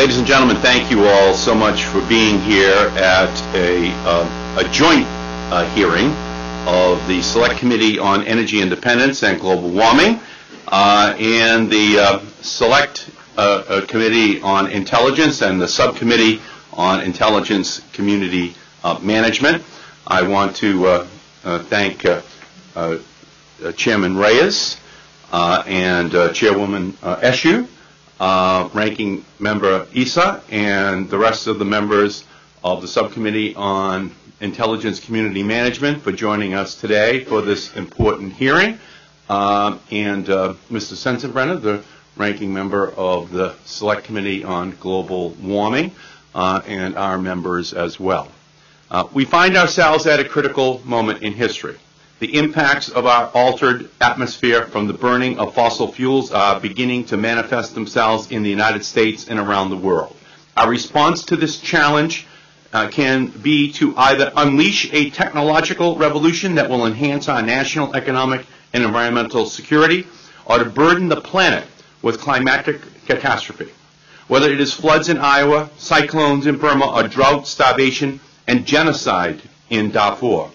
Ladies and gentlemen, thank you all so much for being here at a joint hearing of the Select Committee on Energy Independence and Global Warming and the Select Committee on Intelligence and the Subcommittee on Intelligence Community Management. I want to thank Chairman Reyes and Chairwoman Eshoo, Ranking Member Issa, and the rest of the members of the Subcommittee on Intelligence Community Management for joining us today for this important hearing, and Mr. Sensenbrenner, the Ranking Member of the Select Committee on Global Warming, and our members as well. We find ourselves at a critical moment in history. The impacts of our altered atmosphere from the burning of fossil fuels are beginning to manifest themselves in the United States and around the world. Our response to this challenge can be to either unleash a technological revolution that will enhance our national economic and environmental security, or to burden the planet with climatic catastrophe. Whether it is floods in Iowa, cyclones in Burma, or drought, starvation, and genocide in Darfur,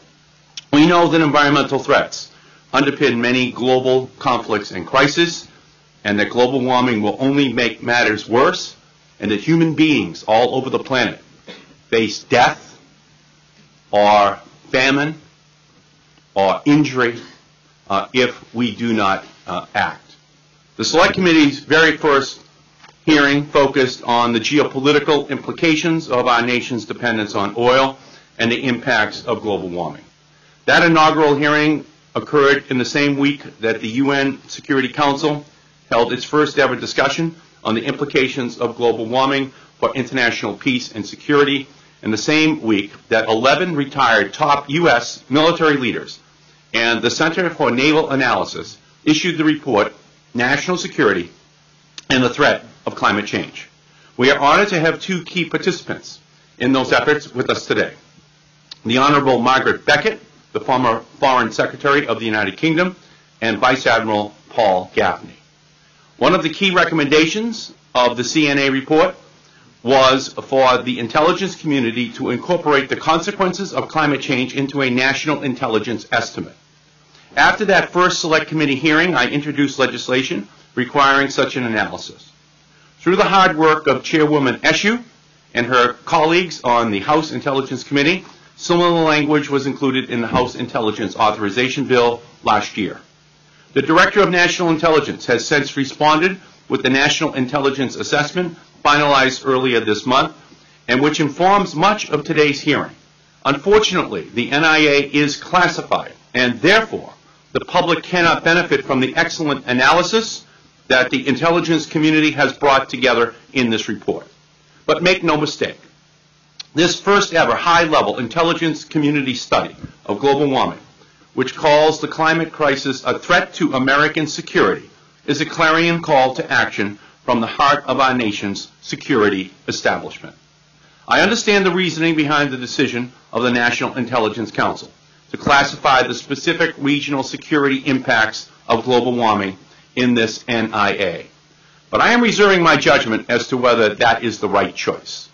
we know that environmental threats underpin many global conflicts and crises, and that global warming will only make matters worse, and that human beings all over the planet face death or famine or injury if we do not act. The Select Committee's very first hearing focused on the geopolitical implications of our nation's dependence on oil and the impacts of global warming. That inaugural hearing occurred in the same week that the UN Security Council held its first ever discussion on the implications of global warming for international peace and security, and the same week that 11 retired top U.S. military leaders and the Center for Naval Analysis issued the report, National Security and the Threat of Climate Change. We are honored to have two key participants in those efforts with us today. The Honorable Margaret Beckett, the former Foreign Secretary of the United Kingdom, and Vice Admiral Paul Gaffney. One of the key recommendations of the CNA report was for the intelligence community to incorporate the consequences of climate change into a national intelligence estimate. After that first Select Committee hearing, I introduced legislation requiring such an analysis. Through the hard work of Chairwoman Eshoo and her colleagues on the House Intelligence Committee, similar language was included in the House Intelligence Authorization Bill last year. The Director of National Intelligence has since responded with the National Intelligence Assessment finalized earlier this month, and which informs much of today's hearing. Unfortunately, the NIA is classified, and therefore the public cannot benefit from the excellent analysis that the intelligence community has brought together in this report. But make no mistake, this first ever high-level intelligence community study of global warming, which calls the climate crisis a threat to American security, is a clarion call to action from the heart of our nation's security establishment. I understand the reasoning behind the decision of the National Intelligence Council to classify the specific regional security impacts of global warming in this NIA. But I am reserving my judgment as to whether that is the right choice.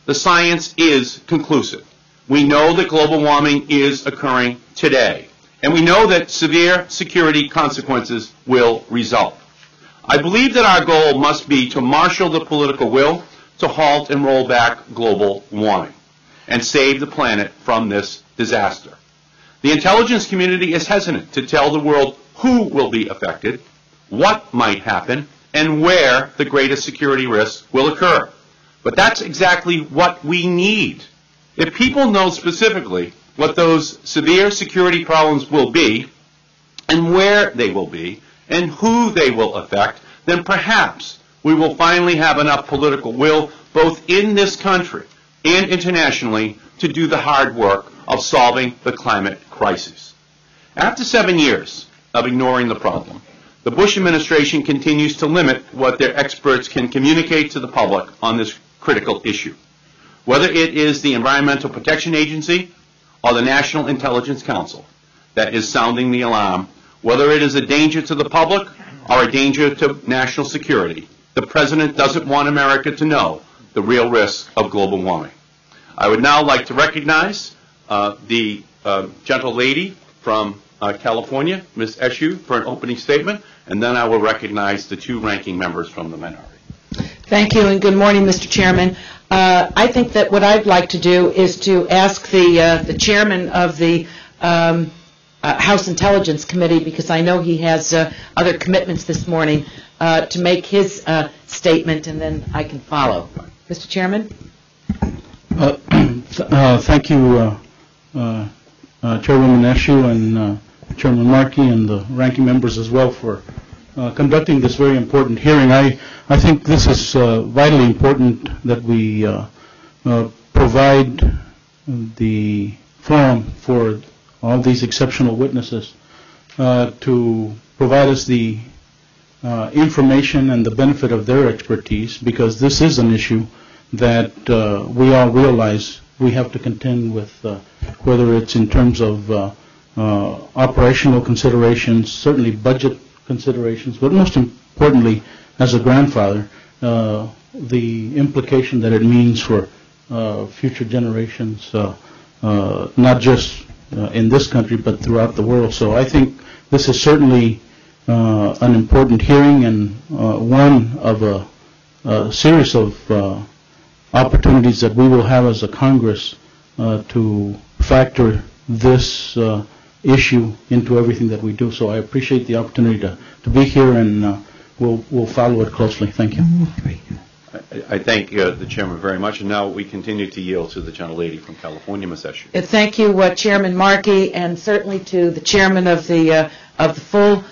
The science is conclusive. We know that global warming is occurring today, and we know that severe security consequences will result. I believe that our goal must be to marshal the political will to halt and roll back global warming and save the planet from this disaster. The intelligence community is hesitant to tell the world who will be affected, what might happen, and where the greatest security risks will occur. But that's exactly what we need. If people know specifically what those severe security problems will be, and where they will be, and who they will affect, then perhaps we will finally have enough political will, both in this country and internationally, to do the hard work of solving the climate crisis. After 7 years of ignoring the problem, the Bush administration continues to limit what their experts can communicate to the public on this critical issue. Whether it is the Environmental Protection Agency or the National Intelligence Council that is sounding the alarm, whether it is a danger to the public or a danger to national security, the President doesn't want America to know the real risk of global warming. I would now like to recognize the gentle lady from California, Ms. Eshoo, for an opening statement, and then I will recognize the two ranking members from the minority. Thank you, and good morning, Mr. Chairman. I think that what I'd like to do is to ask the chairman of the House Intelligence Committee, because I know he has other commitments this morning, to make his statement, and then I can follow. Mr. Chairman? Thank you, Chairwoman Eshoo and Chairman Markey and the ranking members as well for conducting this very important hearing. I think this is vitally important that we provide the forum for all these exceptional witnesses to provide us the information and the benefit of their expertise, because this is an issue that we all realize we have to contend with, whether it's in terms of operational considerations, certainly budget considerations, but most importantly, as a grandfather, the implication that it means for future generations, not just in this country, but throughout the world. So I think this is certainly an important hearing and one of a series of opportunities that we will have as a Congress to factor this issue into everything that we do. So I appreciate the opportunity to be here, and we'll follow it closely. Thank you. I thank the chairman very much, and now we continue to yield to the gentlelady from California, Ms. Eshoo. Thank you, Chairman Markey, and certainly to the chairman of the full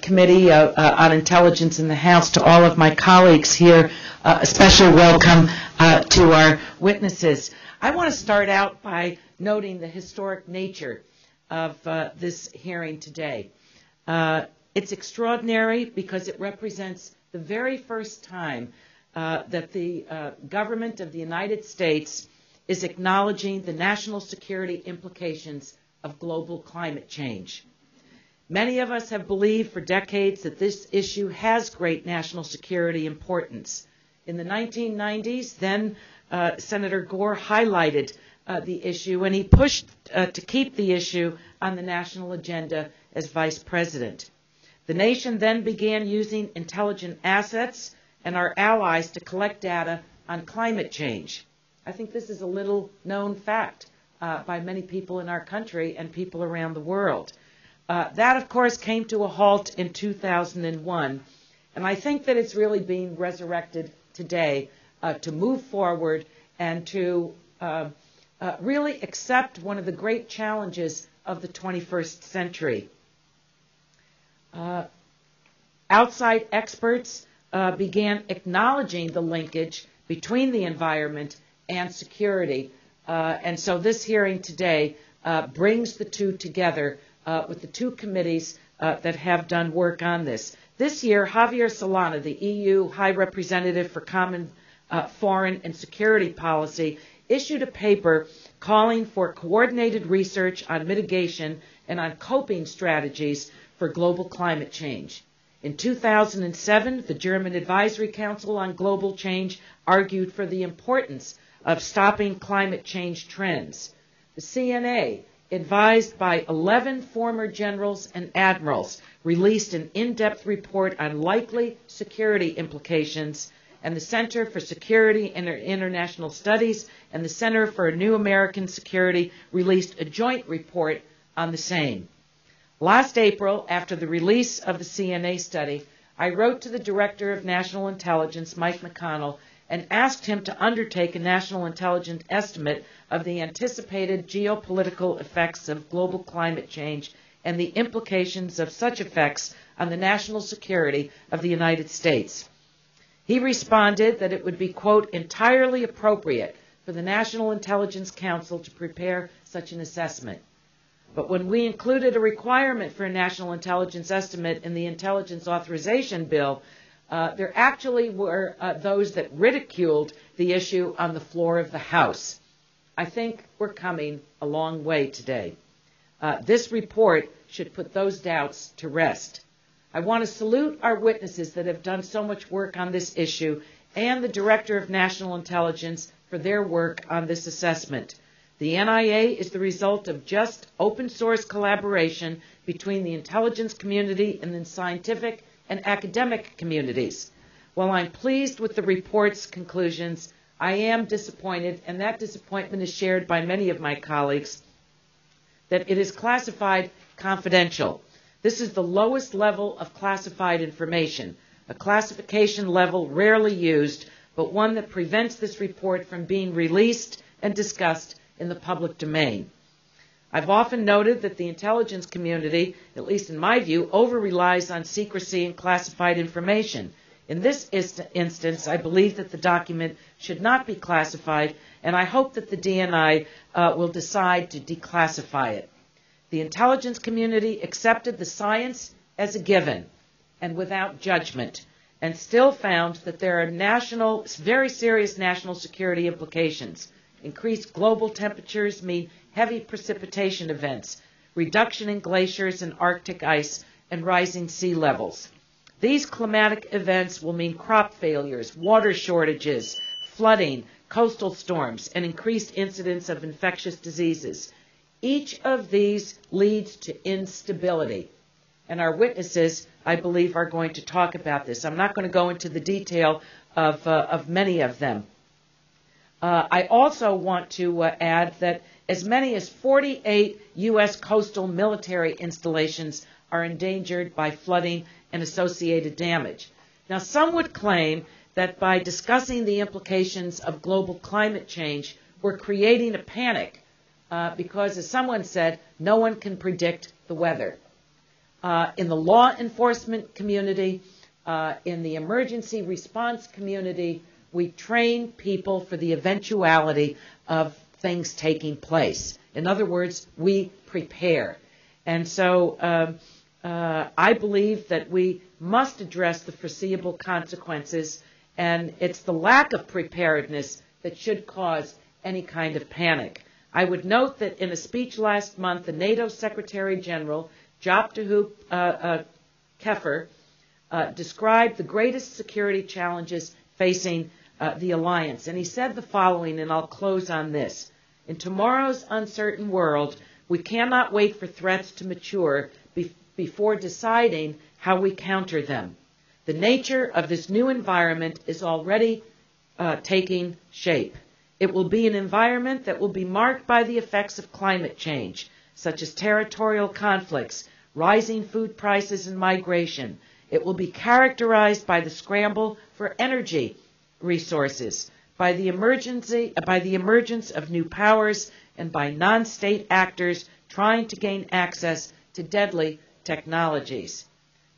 Committee on Intelligence in the House, to all of my colleagues here. A special welcome to our witnesses. I want to start out by noting the historic nature of this hearing today. It's extraordinary because it represents the very first time that the government of the United States is acknowledging the national security implications of global climate change. Many of us have believed for decades that this issue has great national security importance. In the 1990s, then Senator Gore highlighted the issue, and he pushed to keep the issue on the national agenda as vice president. The nation then began using intelligent assets and our allies to collect data on climate change. I think this is a little known fact by many people in our country and people around the world. That, of course, came to a halt in 2001, and I think that it's really being resurrected today to move forward and to really accept one of the great challenges of the 21st century. Outside experts began acknowledging the linkage between the environment and security, and so this hearing today brings the two together with the two committees that have done work on this. This year, Javier Solana, the EU High Representative for Common Foreign and Security Policy, issued a paper calling for coordinated research on mitigation and on coping strategies for global climate change. In 2007, the German Advisory Council on Global Change argued for the importance of stopping climate change trends. The CNA, advised by 11 former generals and admirals, released an in-depth report on likely security implications, and the Center for Security and International Studies and the Center for New American Security released a joint report on the same. Last April, after the release of the CNA study, I wrote to the Director of National Intelligence, Mike McConnell, and asked him to undertake a national intelligence estimate of the anticipated geopolitical effects of global climate change and the implications of such effects on the national security of the United States. He responded that it would be, quote, entirely appropriate for the National Intelligence Council to prepare such an assessment. But when we included a requirement for a national intelligence estimate in the Intelligence Authorization Bill, there actually were those that ridiculed the issue on the floor of the House. I think we're coming a long way today. This report should put those doubts to rest. I want to salute our witnesses that have done so much work on this issue and the Director of National Intelligence for their work on this assessment. The NIA is the result of just open source collaboration between the intelligence community and the scientific and academic communities. While I'm pleased with the report's conclusions, I am disappointed, and that disappointment is shared by many of my colleagues, that it is classified confidential. This is the lowest level of classified information, a classification level rarely used, but one that prevents this report from being released and discussed in the public domain. I've often noted that the intelligence community, at least in my view, over-relies on secrecy and classified information. In this instance, I believe that the document should not be classified, and I hope that the DNI will decide to declassify it. The intelligence community accepted the science as a given and without judgment, and still found that there are very serious national security implications. Increased global temperatures mean heavy precipitation events, reduction in glaciers and Arctic ice, and rising sea levels. These climatic events will mean crop failures, water shortages, flooding, coastal storms, and increased incidence of infectious diseases. Each of these leads to instability, and our witnesses, I believe, are going to talk about this. I'm not going to go into the detail of many of them. I also want to add that as many as 48 U.S. coastal military installations are endangered by flooding and associated damage. Now, some would claim that by discussing the implications of global climate change, we're creating a panic because, as someone said, no one can predict the weather. In the law enforcement community, in the emergency response community, we train people for the eventuality of things taking place. In other words, we prepare. And so I believe that we must address the foreseeable consequences, and it's the lack of preparedness that should cause any kind of panic. I would note that in a speech last month, the NATO Secretary General, Job Keffer, described the greatest security challenges facing the alliance. And he said the following, and I'll close on this. In tomorrow's uncertain world, we cannot wait for threats to mature before deciding how we counter them. The nature of this new environment is already taking shape. It will be an environment that will be marked by the effects of climate change, such as territorial conflicts, rising food prices, and migration. It will be characterized by the scramble for energy resources, by the emergence of new powers, and by non-state actors trying to gain access to deadly technologies.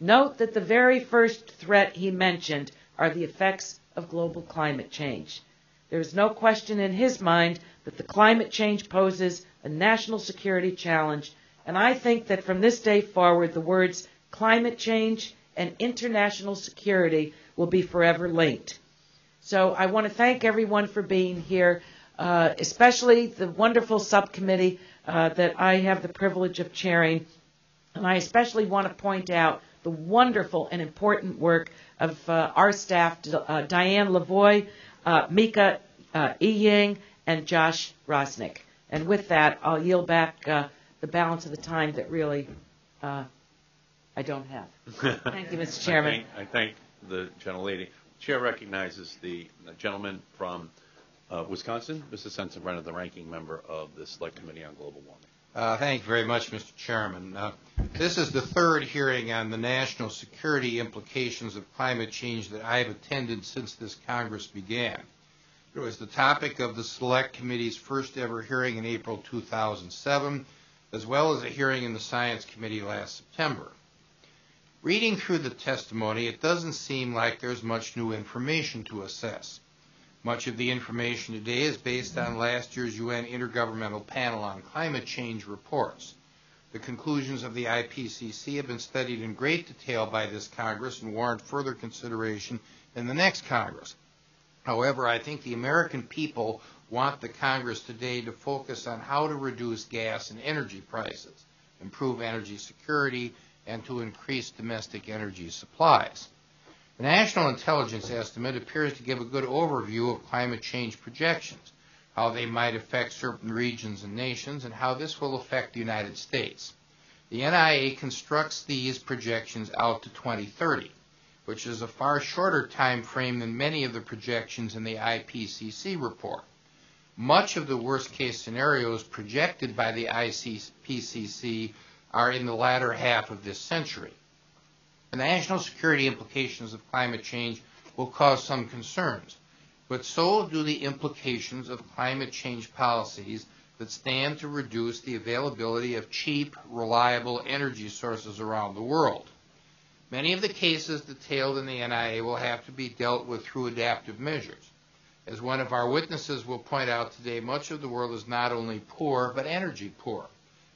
Note that the very first threat he mentioned are the effects of global climate change. There is no question in his mind that the climate change poses a national security challenge, and I think that from this day forward, the words climate change and international security will be forever linked. So I want to thank everyone for being here, especially the wonderful subcommittee that I have the privilege of chairing. And I especially want to point out the wonderful and important work of our staff, Diane Lavoie, Mika Ying, and Josh Rosnick. And with that, I'll yield back the balance of the time that really I don't have. Thank you, Mr. Chairman. I thank the gentlelady. Chair recognizes the gentleman from Wisconsin, Mr. Sensenbrenner, the ranking member of the Select Committee on Global Warming. Thank you very much, Mr. Chairman. This is the third hearing on the national security implications of climate change that I have attended since this Congress began. It was the topic of the Select Committee's first ever hearing in April 2007, as well as a hearing in the Science Committee last September. Reading through the testimony, it doesn't seem like there's much new information to assess. Much of the information today is based on last year's UN Intergovernmental Panel on Climate Change reports. The conclusions of the IPCC have been studied in great detail by this Congress and warrant further consideration in the next Congress. However, I think the American people want the Congress today to focus on how to reduce gas and energy prices, improve energy security, and to increase domestic energy supplies. The National Intelligence Estimate appears to give a good overview of climate change projections, how they might affect certain regions and nations, and how this will affect the United States. The NIA constructs these projections out to 2030, which is a far shorter time frame than many of the projections in the IPCC report. Much of the worst-case scenarios projected by the IPCC are in the latter half of this century. The national security implications of climate change will cause some concerns, but so do the implications of climate change policies that stand to reduce the availability of cheap, reliable energy sources around the world. Many of the cases detailed in the NIA will have to be dealt with through adaptive measures. As one of our witnesses will point out today, much of the world is not only poor, but energy poor,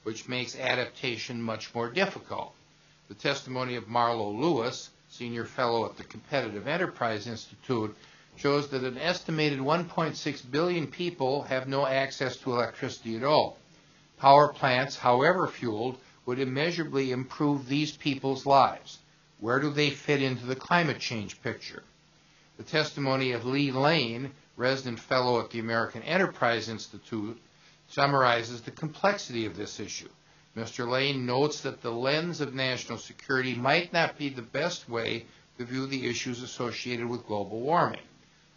which makes adaptation much more difficult. The testimony of Marlo Lewis, senior fellow at the Competitive Enterprise Institute, shows that an estimated 1.6 billion people have no access to electricity at all. Power plants, however fueled, would immeasurably improve these people's lives. Where do they fit into the climate change picture? The testimony of Lee Lane, resident fellow at the American Enterprise Institute, summarizes the complexity of this issue. Mr. Lane notes that the lens of national security might not be the best way to view the issues associated with global warming.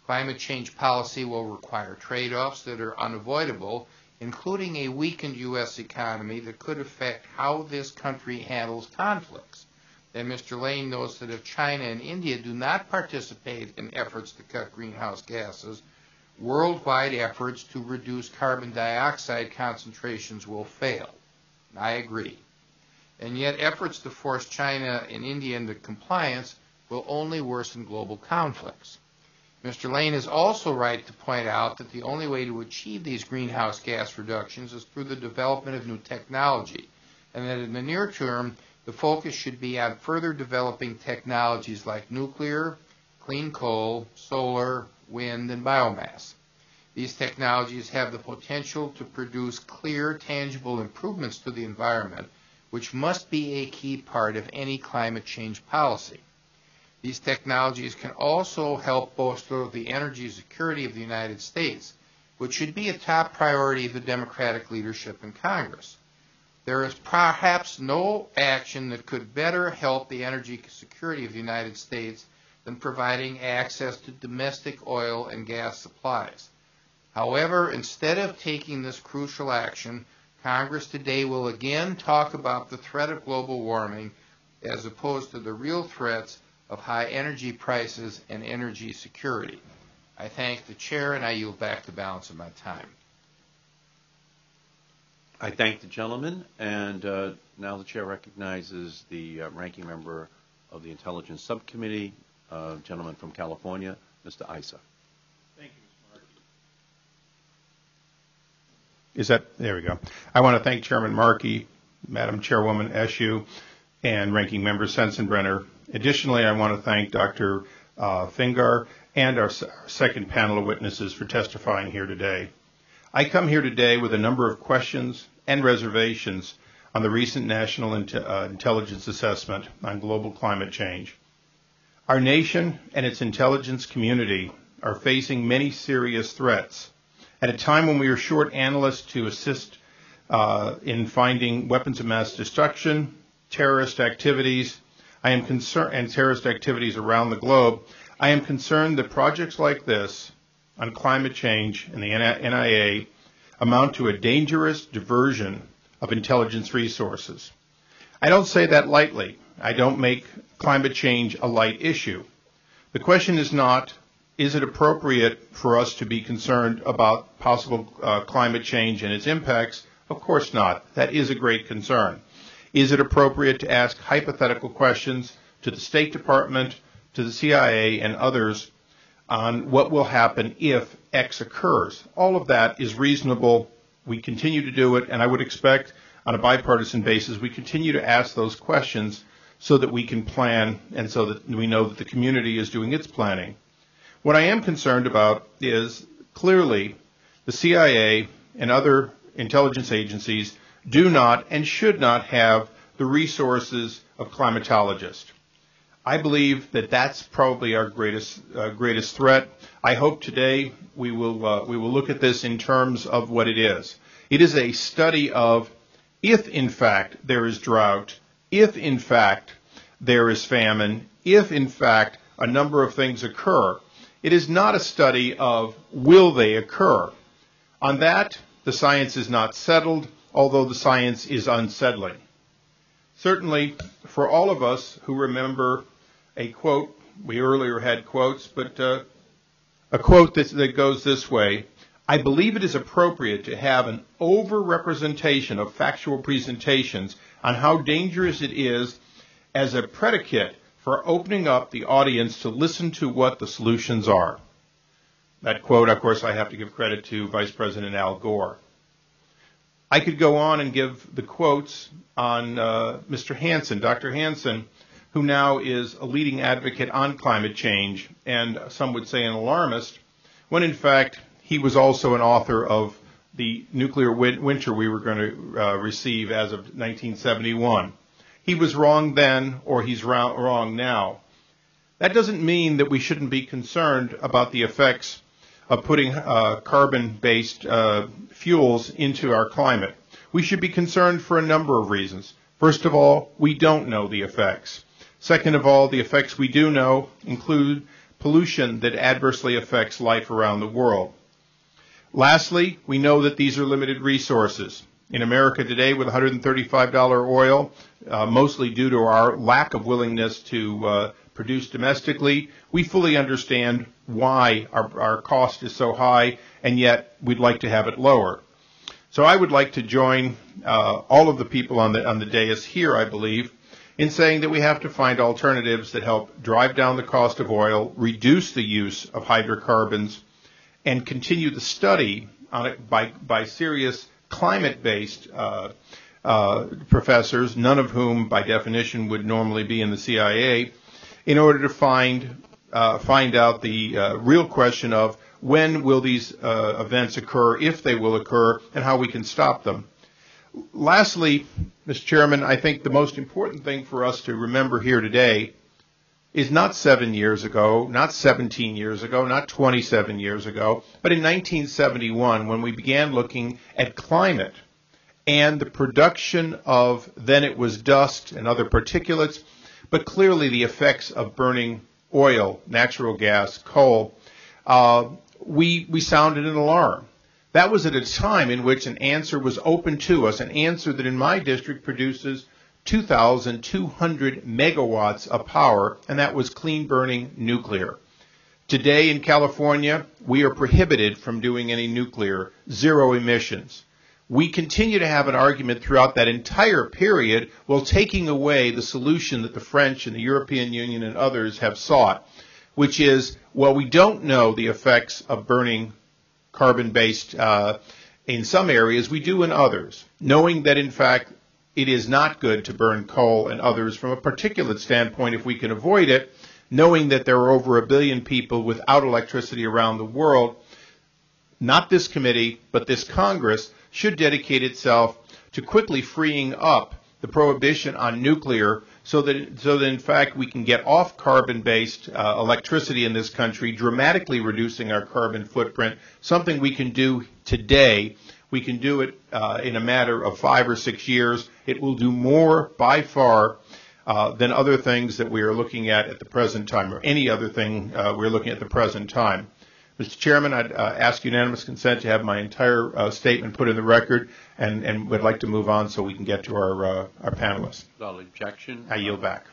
Climate change policy will require trade-offs that are unavoidable, including a weakened U.S. economy that could affect how this country handles conflicts. And Mr. Lane notes that if China and India do not participate in efforts to cut greenhouse gases, worldwide efforts to reduce carbon dioxide concentrations will fail. I agree. And yet efforts to force China and India into compliance will only worsen global conflicts. Mr. Lane is also right to point out that the only way to achieve these greenhouse gas reductions is through the development of new technology, and that in the near term, the focus should be on further developing technologies like nuclear, clean coal, solar, wind, and biomass. These technologies have the potential to produce clear, tangible improvements to the environment, which must be a key part of any climate change policy. These technologies can also help bolster the energy security of the United States, which should be a top priority of the Democratic leadership in Congress. There is perhaps no action that could better help the energy security of the United States than providing access to domestic oil and gas supplies. However, instead of taking this crucial action, Congress today will again talk about the threat of global warming as opposed to the real threats of high energy prices and energy security. I thank the chair, and I yield back the balance of my time. I thank the gentleman, and now the chair recognizes the ranking member of the Intelligence Subcommittee, gentleman from California, Mr. Issa. Thank you, Mr. Markey. There we go. I want to thank Chairman Markey, Madam Chairwoman Eshoo, and Ranking Member Sensenbrenner. Additionally, I want to thank Dr. Fingar and our second panel of witnesses for testifying here today. I come here today with a number of questions and reservations on the recent National Intelligence Assessment on global climate change. Our nation and its intelligence community are facing many serious threats. At a time when we are short analysts to assist in finding weapons of mass destruction, terrorist activities, and terrorist activities around the globe, I am concerned that projects like this on climate change and the NIA amount to a dangerous diversion of intelligence resources. I don't say that lightly. I don't make climate change a light issue. The question is not, is it appropriate for us to be concerned about possible climate change and its impacts? Of course not. That is a great concern. Is it appropriate to ask hypothetical questions to the State Department, to the CIA, and others on what will happen if X occurs? All of that is reasonable. We continue to do it, and I would expect on a bipartisan basis we continue to ask those questions so that we can plan and so that we know that the community is doing its planning. What I am concerned about is clearly the CIA and other intelligence agencies do not and should not have the resources of climatologists. I believe that that's probably our greatest threat. I hope today we will look at this in terms of what it is. It is a study of if in fact there is drought, if in fact there is famine, if in fact a number of things occur. It is not a study of will they occur. On that, the science is not settled, although the science is unsettling. Certainly, for all of us who remember a quote, we earlier had quotes, but a quote that goes this way: I believe it is appropriate to have an over-representation of factual presentations on how dangerous it is as a predicate for opening up the audience to listen to what the solutions are. That quote, of course, I have to give credit to Vice President Al Gore. I could go on and give the quotes on Mr. Hansen, Dr. Hansen, who now is a leading advocate on climate change and some would say an alarmist, when in fact he was also an author of the nuclear winter we were going to receive as of 1971. He was wrong then, or he's wrong now. That doesn't mean that we shouldn't be concerned about the effects of putting carbon-based fuels into our climate. We should be concerned for a number of reasons. First of all, we don't know the effects. Second of all, the effects we do know include pollution that adversely affects life around the world. Lastly, we know that these are limited resources. In America today, with $135 oil, mostly due to our lack of willingness to produce domestically, we fully understand why our cost is so high, and yet we'd like to have it lower. So I would like to join all of the people on the dais here, I believe, in saying that we have to find alternatives that help drive down the cost of oil, reduce the use of hydrocarbons, and continue the study on it by serious climate-based professors, none of whom, by definition, would normally be in the CIA, in order to find out the real question of when will these events occur, if they will occur, and how we can stop them. Lastly, Mr. Chairman, I think the most important thing for us to remember here today is not 7 years ago, not 17 years ago, not 27 years ago, but in 1971 when we began looking at climate and the production of, then it was dust and other particulates, but clearly the effects of burning oil, natural gas, coal, we sounded an alarm. That was at a time in which an answer was open to us, an answer that in my district produces 2,200 megawatts of power, and that was clean-burning nuclear. Today in California, we are prohibited from doing any nuclear, zero emissions. We continue to have an argument throughout that entire period while taking away the solution that the French and the European Union and others have sought, which is, well, we don't know the effects of burning carbon-based in some areas, we do in others, knowing that in fact it is not good to burn coal and others from a particulate standpoint if we can avoid it, knowing that there are over 1 billion people without electricity around the world. Not this committee, but this Congress should dedicate itself to quickly freeing up the prohibition on nuclear so that in fact we can get off carbon-based electricity in this country, dramatically reducing our carbon footprint, something we can do today. We can do it in a matter of 5 or 6 years. It will do more by far than other things that we are looking at the present time, or any other thing we're looking at the present time. Mr. Chairman, I'd ask unanimous consent to have my entire statement put in the record, and would like to move on so we can get to our panelists. Without objection. I yield back.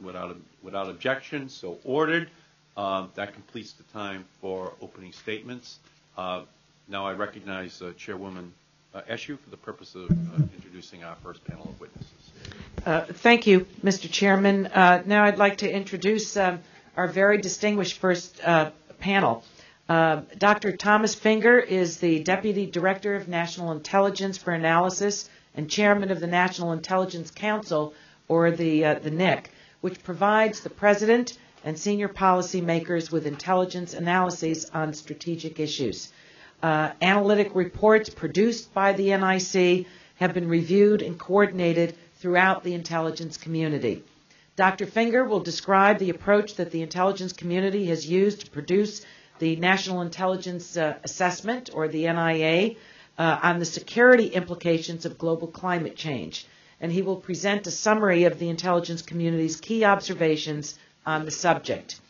Without objection, so ordered. That completes the time for opening statements. Now I recognize Chairwoman Eshoo for the purpose of introducing our first panel of witnesses. Thank you, Mr. Chairman. Now I'd like to introduce our very distinguished first panel. Dr. Thomas Finger is the Deputy Director of National Intelligence for Analysis and Chairman of the National Intelligence Council, or the NIC, which provides the President and senior policymakers with intelligence analyses on strategic issues. Analytic reports produced by the NIC have been reviewed and coordinated throughout the intelligence community. Dr. Finger will describe the approach that the intelligence community has used to produce the National Intelligence Assessment, or the NIA, on the security implications of global climate change. And he will present a summary of the intelligence community's key observations on the subject.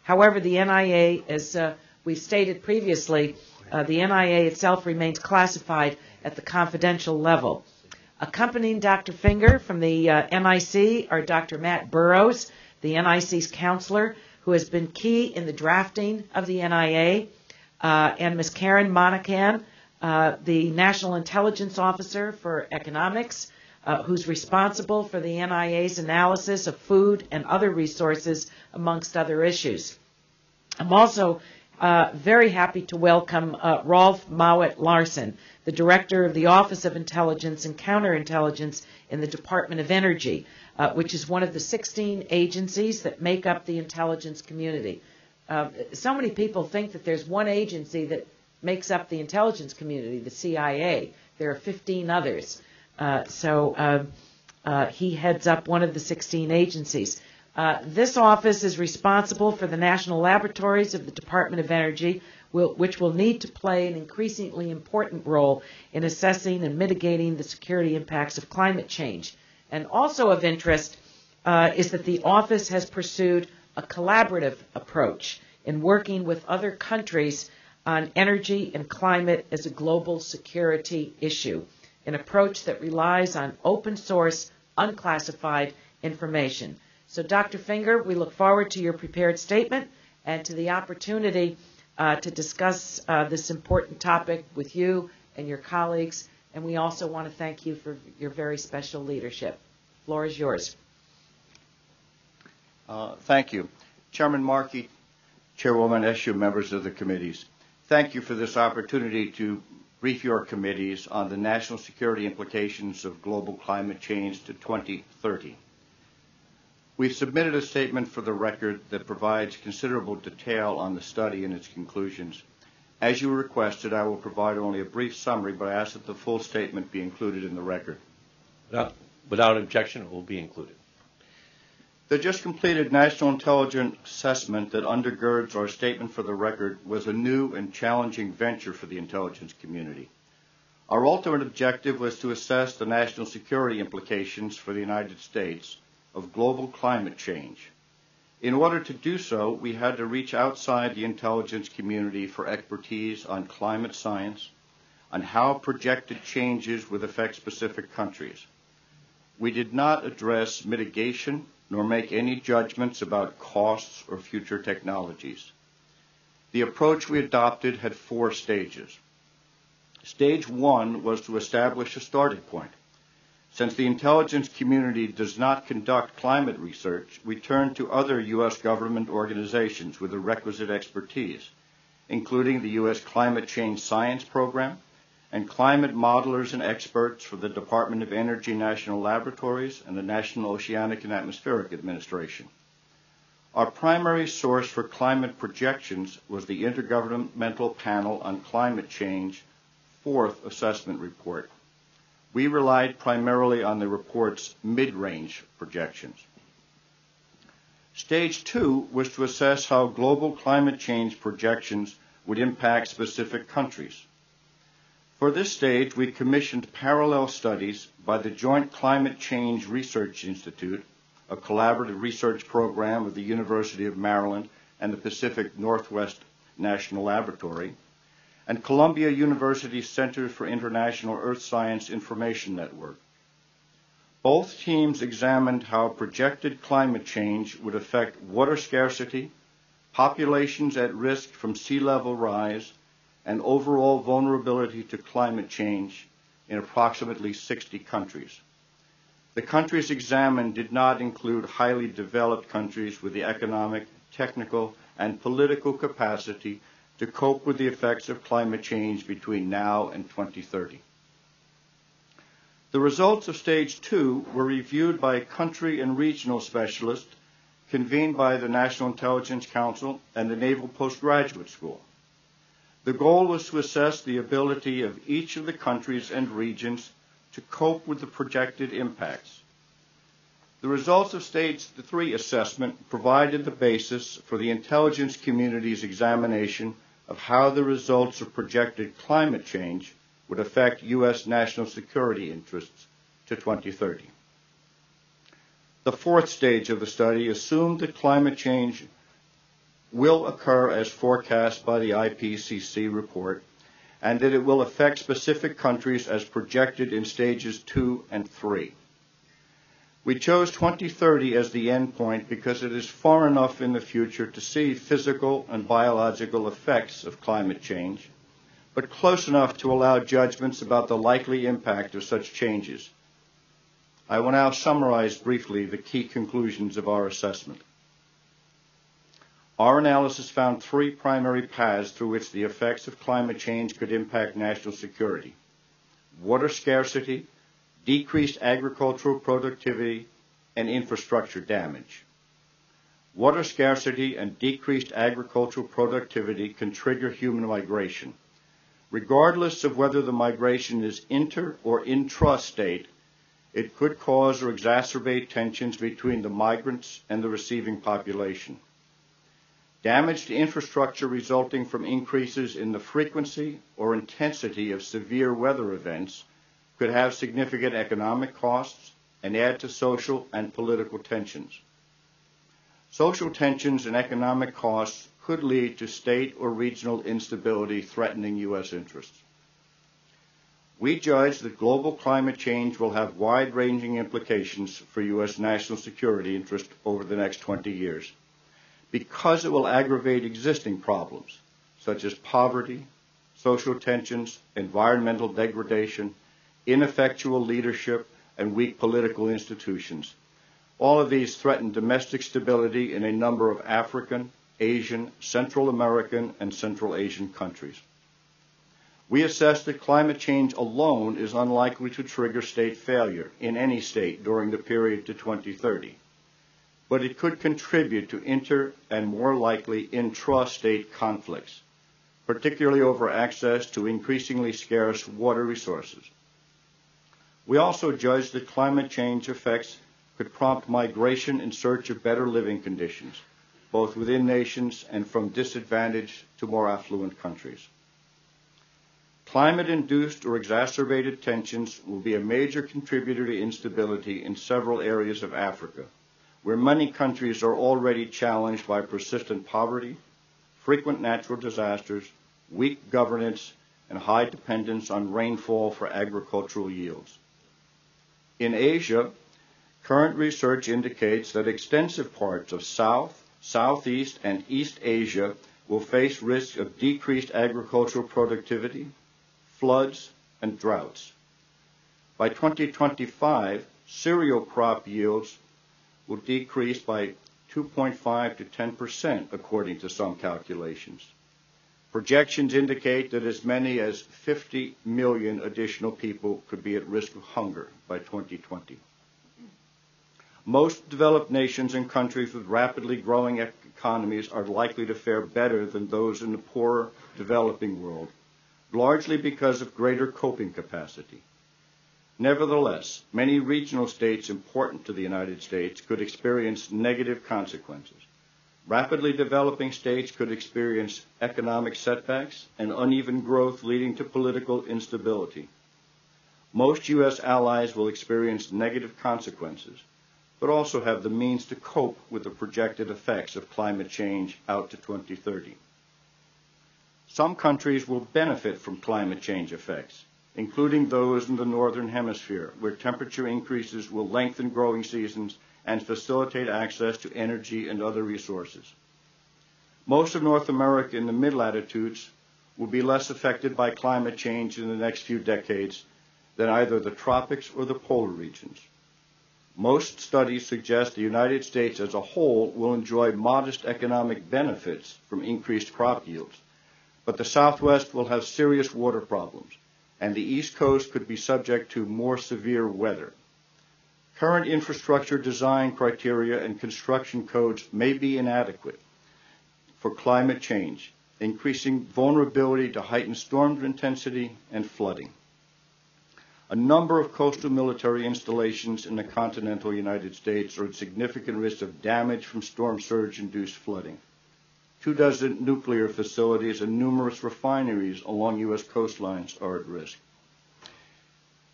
However, the NIA, as we've stated previously, the NIA itself remains classified at the confidential level. Accompanying Dr. Finger from the NIC are Dr. Matt Burrows, the NIC's counselor, who has been key in the drafting of the NIA, and Ms. Karen Monacan, the National Intelligence Officer for Economics, who's responsible for the NIA's analysis of food and other resources, amongst other issues. I'm also very happy to welcome Rolf Mowat Larsen, the Director of the Office of Intelligence and Counterintelligence in the Department of Energy, which is one of the 16 agencies that make up the intelligence community. So many people think that there's one agency that makes up the intelligence community, the CIA. There are 15 others. He heads up one of the 16 agencies. This office is responsible for the national laboratories of the Department of Energy, which will need to play an increasingly important role in assessing and mitigating the security impacts of climate change. And also of interest is that the office has pursued a collaborative approach in working with other countries on energy and climate as a global security issue, an approach that relies on open source, unclassified information. So, Dr. Finger, we look forward to your prepared statement and to the opportunity to discuss this important topic with you and your colleagues. And we also want to thank you for your very special leadership. The floor is yours. Thank you. Chairman Markey, Chairwoman Eshoo, members of the committees. Thank you for this opportunity to brief your committees on the national security implications of global climate change to 2030. We've submitted a statement for the record that provides considerable detail on the study and its conclusions. As you requested, I will provide only a brief summary, but I ask that the full statement be included in the record. Without objection, it will be included. The just completed National Intelligence Assessment that undergirds our statement for the record was a new and challenging venture for the intelligence community. Our ultimate objective was to assess the national security implications for the United States of global climate change. In order to do so, we had to reach outside the intelligence community for expertise on climate science, on how projected changes would affect specific countries. We did not address mitigation nor make any judgments about costs or future technologies. The approach we adopted had 4 stages. Stage 1 was to establish a starting point. Since the intelligence community does not conduct climate research, we turned to other U.S. government organizations with the requisite expertise, including the U.S. Climate Change Science Program and climate modelers and experts for the Department of Energy National Laboratories and the National Oceanic and Atmospheric Administration. Our primary source for climate projections was the Intergovernmental Panel on Climate Change 4th Assessment Report. We relied primarily on the report's mid-range projections. Stage 2 was to assess how global climate change projections would impact specific countries. For this stage, we commissioned parallel studies by the Joint Climate Change Research Institute, a collaborative research program of the University of Maryland and the Pacific Northwest National Laboratory, and Columbia University Center for International Earth Science Information Network. Both teams examined how projected climate change would affect water scarcity, populations at risk from sea level rise, and overall vulnerability to climate change in approximately 60 countries. The countries examined did not include highly developed countries with the economic, technical, and political capacity to cope with the effects of climate change between now and 2030. The results of Stage 2 were reviewed by country and regional specialists convened by the National Intelligence Council and the Naval Postgraduate School. The goal was to assess the ability of each of the countries and regions to cope with the projected impacts. The results of Stage 3 assessment provided the basis for the intelligence community's examination of how the results of projected climate change would affect U.S. national security interests to 2030. The fourth stage of the study assumed that climate change will occur as forecast by the IPCC report, and that it will affect specific countries as projected in stages 2 and 3. We chose 2030 as the end point because it is far enough in the future to see physical and biological effects of climate change, but close enough to allow judgments about the likely impact of such changes. I will now summarize briefly the key conclusions of our assessment. Our analysis found three primary paths through which the effects of climate change could impact national security: water scarcity, decreased agricultural productivity, and infrastructure damage. Water scarcity and decreased agricultural productivity can trigger human migration. Regardless of whether the migration is inter- or intra-state, it could cause or exacerbate tensions between the migrants and the receiving population. Damage to infrastructure resulting from increases in the frequency or intensity of severe weather events could have significant economic costs and add to social and political tensions. Social tensions and economic costs could lead to state or regional instability threatening U.S. interests. We judge that global climate change will have wide-ranging implications for U.S. national security interests over the next 20 years. Because it will aggravate existing problems, such as poverty, social tensions, environmental degradation, ineffectual leadership, and weak political institutions. All of these threaten domestic stability in a number of African, Asian, Central American, and Central Asian countries. We assess that climate change alone is unlikely to trigger state failure in any state during the period to 2030. But it could contribute to inter- and more likely intra-state conflicts, particularly over access to increasingly scarce water resources. We also judge that climate change effects could prompt migration in search of better living conditions, both within nations and from disadvantaged to more affluent countries. Climate-induced or exacerbated tensions will be a major contributor to instability in several areas of Africa, where many countries are already challenged by persistent poverty, frequent natural disasters, weak governance, and high dependence on rainfall for agricultural yields. In Asia, current research indicates that extensive parts of South, Southeast, and East Asia will face risks of decreased agricultural productivity, floods, and droughts. By 2025, cereal crop yields will decrease by 2.5 to 10%, according to some calculations. Projections indicate that as many as 50 million additional people could be at risk of hunger by 2020. Most developed nations and countries with rapidly growing economies are likely to fare better than those in the poorer developing world, largely because of greater coping capacity. Nevertheless, many regional states important to the United States could experience negative consequences. Rapidly developing states could experience economic setbacks and uneven growth leading to political instability. Most U.S. allies will experience negative consequences, but also have the means to cope with the projected effects of climate change out to 2030. Some countries will benefit from climate change effects, including those in the Northern Hemisphere, where temperature increases will lengthen growing seasons and facilitate access to energy and other resources. Most of North America in the mid-latitudes will be less affected by climate change in the next few decades than either the tropics or the polar regions. Most studies suggest the United States as a whole will enjoy modest economic benefits from increased crop yields, but the Southwest will have serious water problems, and the East Coast could be subject to more severe weather. Current infrastructure design criteria and construction codes may be inadequate for climate change, increasing vulnerability to heightened storm intensity and flooding. A number of coastal military installations in the continental United States are at significant risk of damage from storm surge-induced flooding. 24 nuclear facilities and numerous refineries along U.S. coastlines are at risk.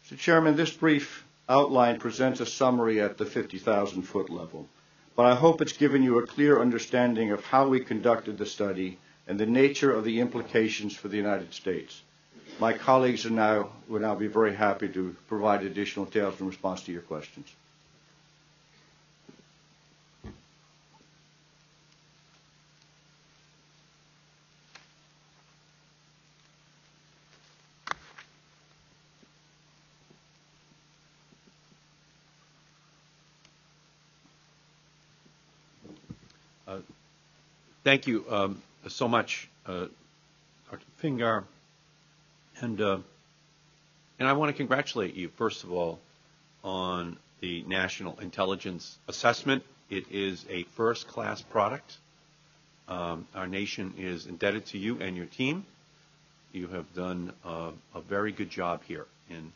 Mr. Chairman, this brief outline presents a summary at the 50,000-foot level, but I hope it's given you a clear understanding of how we conducted the study and the nature of the implications for the United States. My colleagues would now be very happy to provide additional details in response to your questions. Thank you so much, Dr. Fingar. And I want to congratulate you, first of all, on the National Intelligence Assessment. It is a first-class product. Our nation is indebted to you and your team. You have done a very good job here in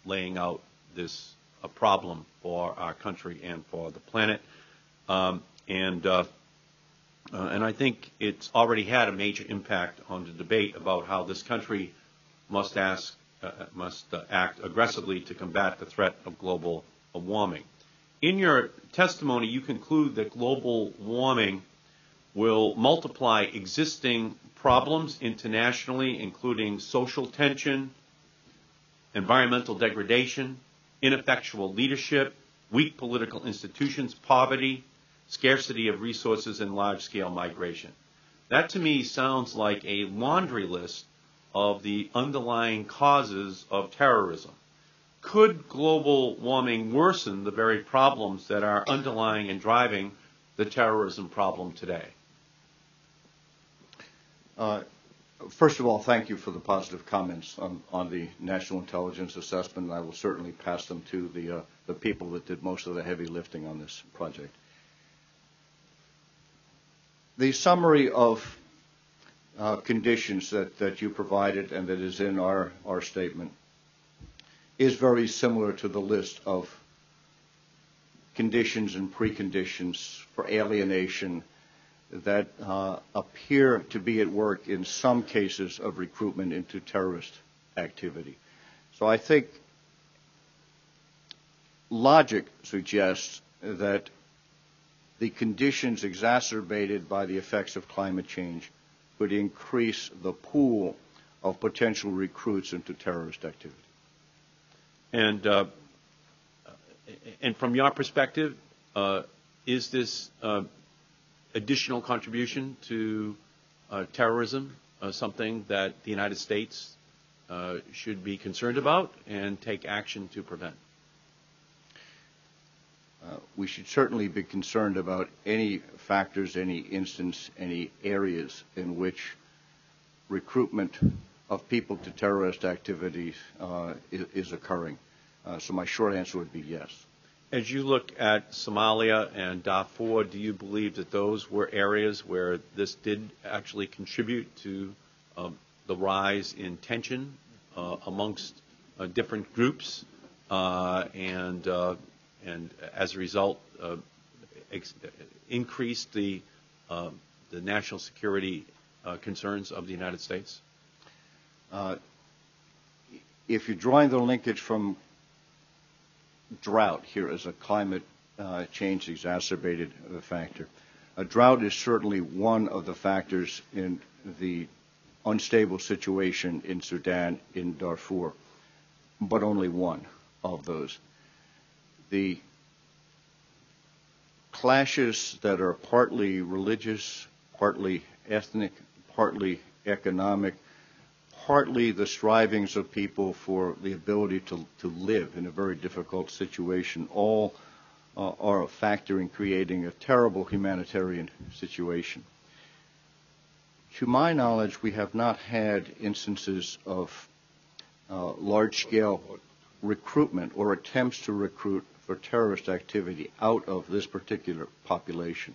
laying out this problem for our country and for the planet. And I think it's already had a major impact on the debate about how this country must act aggressively to combat the threat of global warming. In your testimony, you conclude that global warming will multiply existing problems internationally, including social tension, environmental degradation, ineffectual leadership, weak political institutions, poverty, scarcity of resources, and large-scale migration. That, to me, sounds like a laundry list of the underlying causes of terrorism. Could global warming worsen the very problems that are underlying and driving the terrorism problem today? First of all, thank you for the positive comments on the National Intelligence Assessment. I will certainly pass them to the people that did most of the heavy lifting on this project. The summary of conditions that you provided and that is in our statement is very similar to the list of conditions and preconditions for alienation that appear to be at work in some cases of recruitment into terrorist activity. So I think logic suggests that the conditions exacerbated by the effects of climate change would increase the pool of potential recruits into terrorist activity. And from your perspective, is this additional contribution to terrorism something that the United States should be concerned about and take action to prevent? We should certainly be concerned about any factors, any instance, any areas in which recruitment of people to terrorist activities is occurring. So my short answer would be yes. As you look at Somalia and Darfur, do you believe that those were areas where this did actually contribute to the rise in tension amongst different groups and as a result increased the national security concerns of the United States? If you're drawing the linkage from drought here as a climate change exacerbated factor, a drought is certainly one of the factors in the unstable situation in Sudan, in Darfur, but only one of those. The clashes that are partly religious, partly ethnic, partly economic, partly the strivings of people for the ability to live in a very difficult situation, all are a factor in creating a terrible humanitarian situation. To my knowledge, we have not had instances of large-scale recruitment or attempts to recruit for terrorist activity out of this particular population.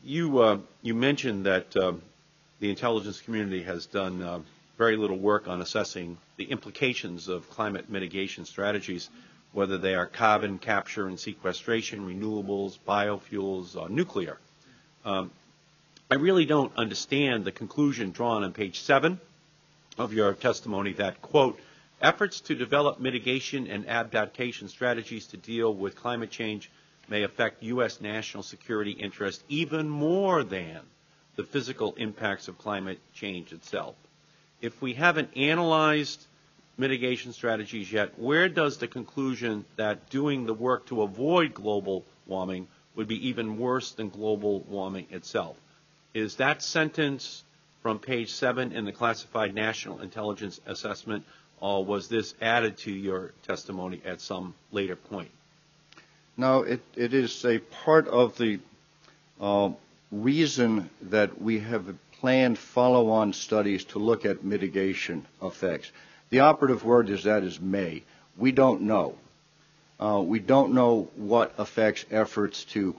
You mentioned that the intelligence community has done very little work on assessing the implications of climate mitigation strategies, whether they are carbon capture and sequestration, renewables, biofuels, or nuclear. I really don't understand the conclusion drawn on page 7 of your testimony that, quote, efforts to develop mitigation and adaptation strategies to deal with climate change may affect U.S. national security interests even more than the physical impacts of climate change itself. If we haven't analyzed mitigation strategies yet, where does the conclusion that doing the work to avoid global warming would be even worse than global warming itself? Is that sentence from page 7 in the classified national intelligence assessment, or was this added to your testimony at some later point? No, it is a part of the reason that we have planned follow-on studies to look at mitigation effects. The operative word is may. We don't know. We don't know what effects efforts to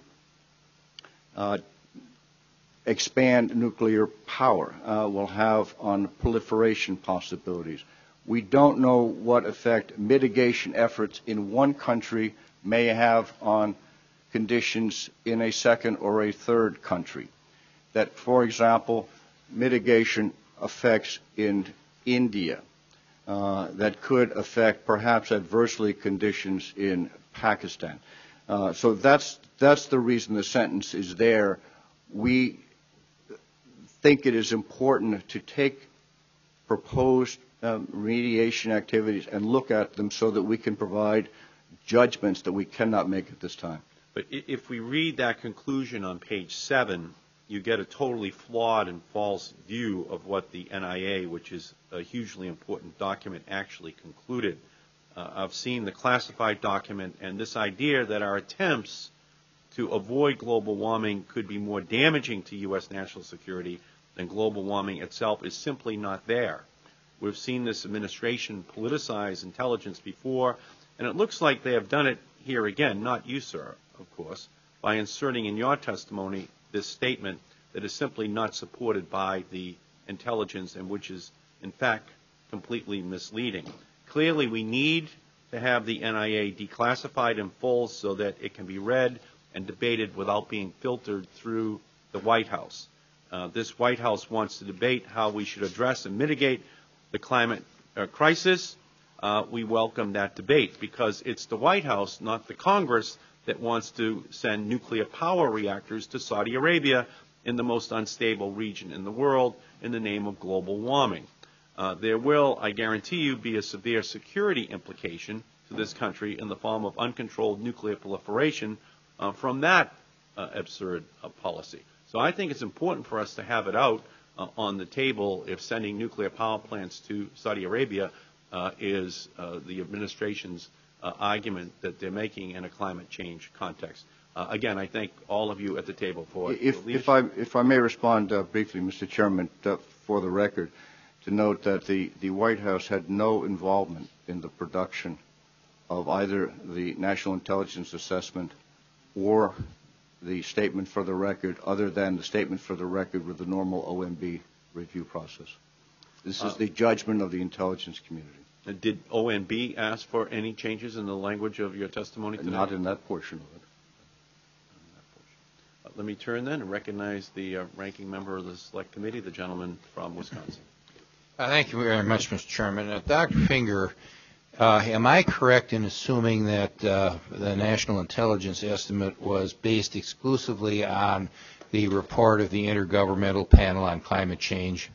expand nuclear power will have on proliferation possibilities. We don't know what effect mitigation efforts in one country may have on conditions in a second or a third country. That, for example, mitigation effects in India that could affect perhaps adversely conditions in Pakistan. So that's the reason the sentence is there. We think it is important to take proposed remediation activities and look at them so that we can provide judgments that we cannot make at this time. But if we read that conclusion on page 7, you get a totally flawed and false view of what the NIA, which is a hugely important document, actually concluded. I've seen the classified document, and this idea that our attempts to avoid global warming could be more damaging to U.S. national security than global warming itself is simply not there. We've seen this administration politicize intelligence before, and it looks like they have done it here again, not you, sir, of course, by inserting in your testimony this statement that is simply not supported by the intelligence and which is, in fact, completely misleading. Clearly, we need to have the NIA declassified in full so that it can be read and debated without being filtered through the White House. This White House wants to debate how we should address and mitigate the climate crisis. We welcome that debate because it's the White House, not the Congress, that wants to send nuclear power reactors to Saudi Arabia in the most unstable region in the world in the name of global warming. There will, I guarantee you, be a severe security implication to this country in the form of uncontrolled nuclear proliferation from that absurd policy. So I think it's important for us to have it out on the table if sending nuclear power plants to Saudi Arabia is the administration's argument that they're making in a climate change context. Again, I thank all of you at the table for if I may respond briefly, Mr. Chairman, for the record, to note that the White House had no involvement in the production of either the National Intelligence Assessment or the statement for the record, other than the statement for the record with the normal OMB review process. This is the judgment of the intelligence community. Did OMB ask for any changes in the language of your testimony today? Not in that portion of it. Let me turn then and recognize the ranking member of the Select Committee, the gentleman from Wisconsin. Thank you very much, Mr. Chairman. Dr. Finger, am I correct in assuming that the National Intelligence Estimate was based exclusively on the report of the Intergovernmental Panel on Climate Change?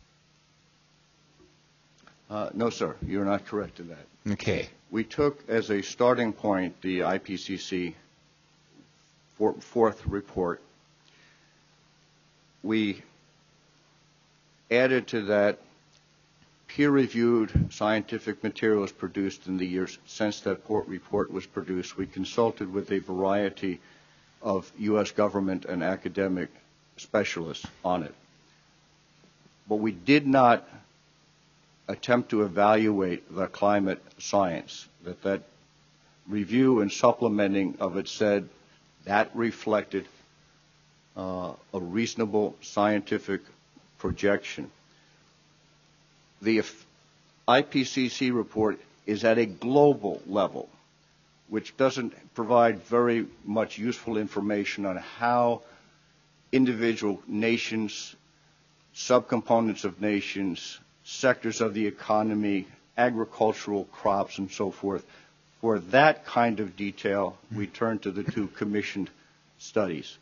No, sir. You're not correct in that. Okay. We took as a starting point the IPCC fourth report. We added to that peer-reviewed scientific materials produced in the years since that report was produced. We consulted with a variety of U.S. government and academic specialists on it. But we did not attempt to evaluate the climate science. That review and supplementing of it said that reflected a reasonable scientific projection. the IPCC report is at a global level, which doesn't provide very much useful information on how individual nations, subcomponents of nations, sectors of the economy, agricultural crops, and so forth. For that kind of detail, we turn to the two commissioned studies.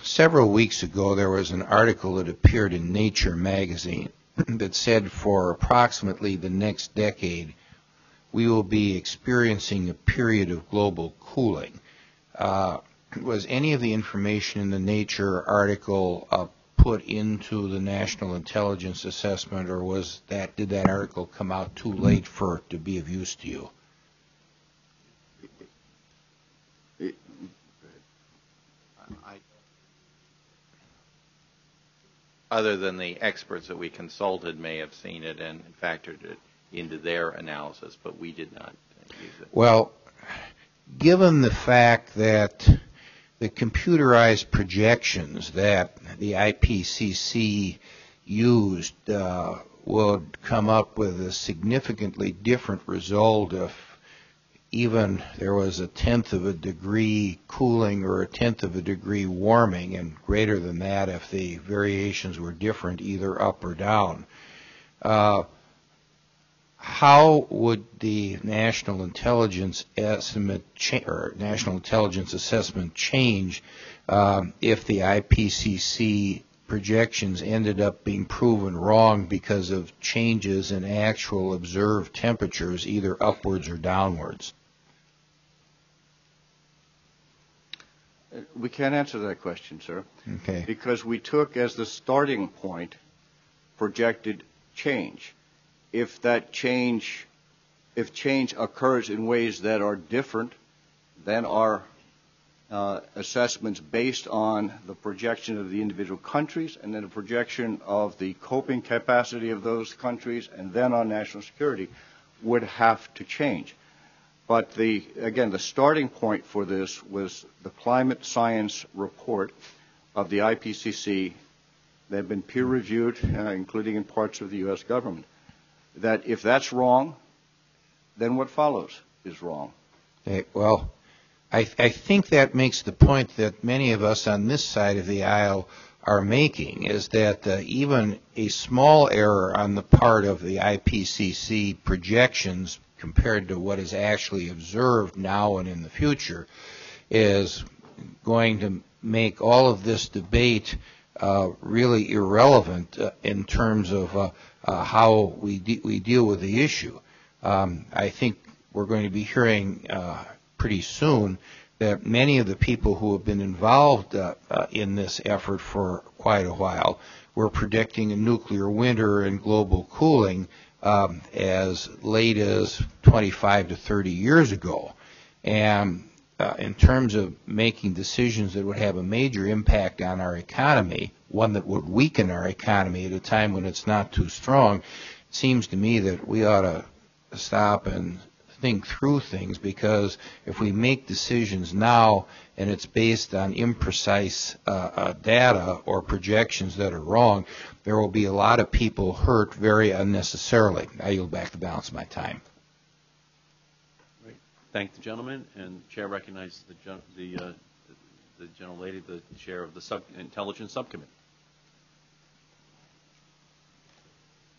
Several weeks ago, there was an article that appeared in Nature magazine that said for approximately the next decade, we will be experiencing a period of global cooling. Was any of the information in the Nature article put into the National Intelligence Assessment, or did that article come out too late for it to be of use to you? Other than the experts that we consulted may have seen it and factored it into their analysis, but we did not use it. Well, given the fact that the computerized projections that the IPCC used would come up with a significantly different result if even there was a 1/10 of a degree cooling or a 1/10 of a degree warming, and greater than that if the variations were different either up or down. How would the National Intelligence Assessment change if the IPCC projections ended up being proven wrong because of changes in actual observed temperatures, either upwards or downwards? We can't answer that question, sir. Okay. Because we took as the starting point projected change. If change occurs in ways that are different than our assessments based on the projection of the individual countries and then a projection of the coping capacity of those countries and then on national security, would have to change. But again, the starting point for this was the climate science report of the IPCC that had been peer reviewed, including in parts of the U.S. government. That if that's wrong, then what follows is wrong. Okay, well, I think that makes the point that many of us on this side of the aisle are making, is that even a small error on the part of the IPCC projections compared to what is actually observed now and in the future is going to make all of this debate really irrelevant in terms of how we deal with the issue. I think we're going to be hearing pretty soon that many of the people who have been involved in this effort for quite a while were predicting a nuclear winter and global cooling as late as 25 to 30 years ago. And in terms of making decisions that would have a major impact on our economy, one that would weaken our economy at a time when it's not too strong, it seems to me that we ought to stop and think through things, because if we make decisions now and it's based on imprecise data or projections that are wrong, there will be a lot of people hurt very unnecessarily. I yield back the balance of my time. Thank the gentleman, and the chair recognizes the gentlelady, the chair of the Intelligence Subcommittee.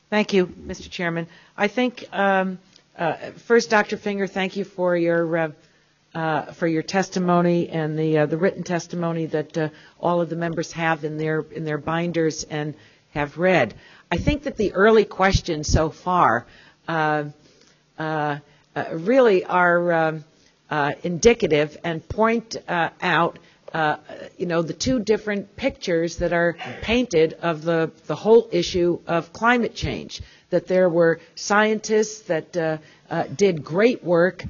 Thank you, Mr. Chairman. I think first, Dr. Finger, thank you for your testimony and the written testimony that all of the members have in their binders and have read. I think that the early questions so far really are indicative and point out the two different pictures that are painted of the whole issue of climate change. That there were scientists that did great work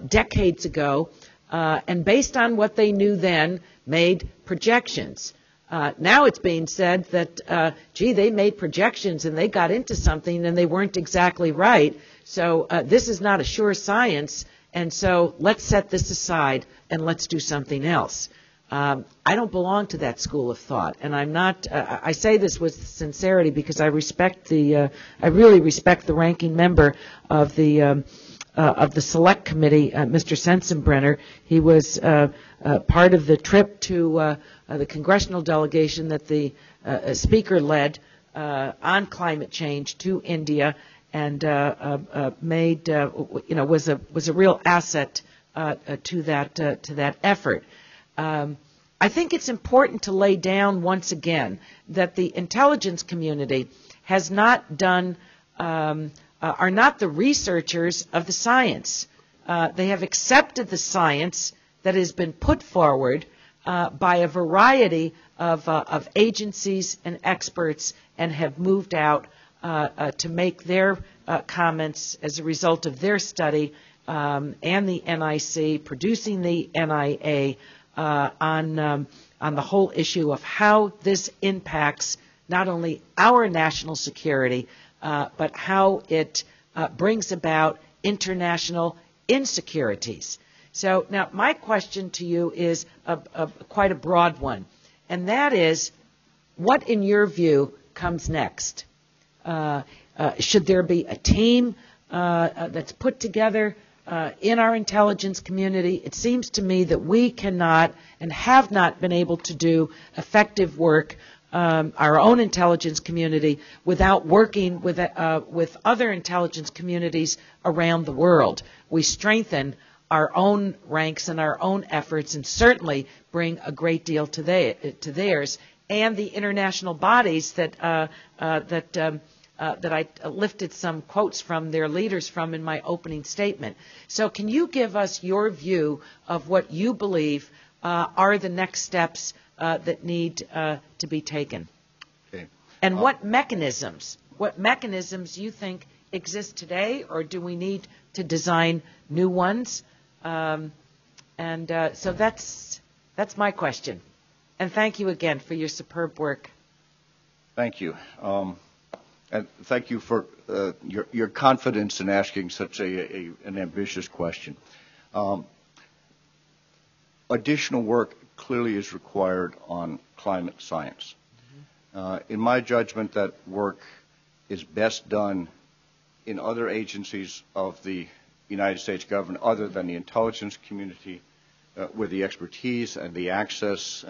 decades ago, and based on what they knew then, made projections. Now it's being said that, they made projections and they got into something and they weren't exactly right. So this is not a sure science, and so let's set this aside and let's do something else. I don't belong to that school of thought, and I'm not. I say this with sincerity because I really respect the ranking member of the Select Committee, Mr. Sensenbrenner. He was part of the trip to the congressional delegation that the Speaker led on climate change to India, and made was a real asset to that effort. I think it's important to lay down once again that the intelligence community has not done, are not the researchers of the science. They have accepted the science that has been put forward by a variety of agencies and experts, and have moved out to make their comments as a result of their study and the NIC, producing the NIA, on the whole issue of how this impacts not only our national security, but how it brings about international insecurities. So now my question to you is quite a broad one, and that is, what in your view comes next? Should there be a team that's put together in our intelligence community? It seems to me that we cannot and have not been able to do effective work, our own intelligence community, without working with other intelligence communities around the world. We strengthen our own ranks and our own efforts, and certainly bring a great deal to theirs, and the international bodies that I lifted some quotes from their leaders from in my opening statement. So can you give us your view of what you believe are the next steps that need to be taken? Okay. And what mechanisms you think exist today, or do we need to design new ones? So that's my question. And thank you again for your superb work. Thank you. And thank you for your confidence in asking such an ambitious question. Additional work clearly is required on climate science. In my judgment, that work is best done in other agencies of the United States government other than the intelligence community, where the expertise and the access,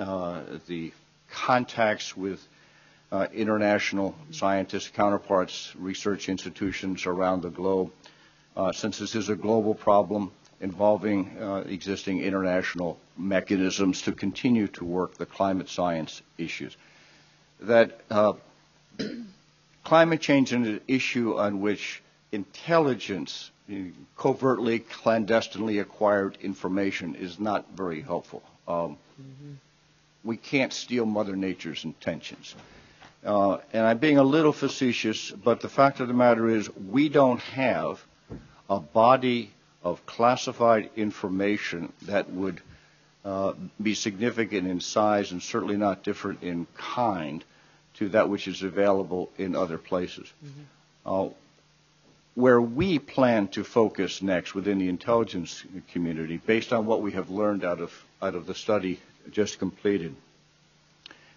the contacts with international scientists, counterparts, research institutions around the globe, since this is a global problem involving existing international mechanisms to continue to work the climate science issues. That climate change is an issue on which intelligence, covertly, clandestinely acquired information, is not very helpful. We can't steal Mother Nature's intentions. And I'm being a little facetious, but the fact of the matter is we don't have a body of classified information that would be significant in size and certainly not different in kind to that which is available in other places. Where we plan to focus next within the intelligence community, based on what we have learned out of the study just completed,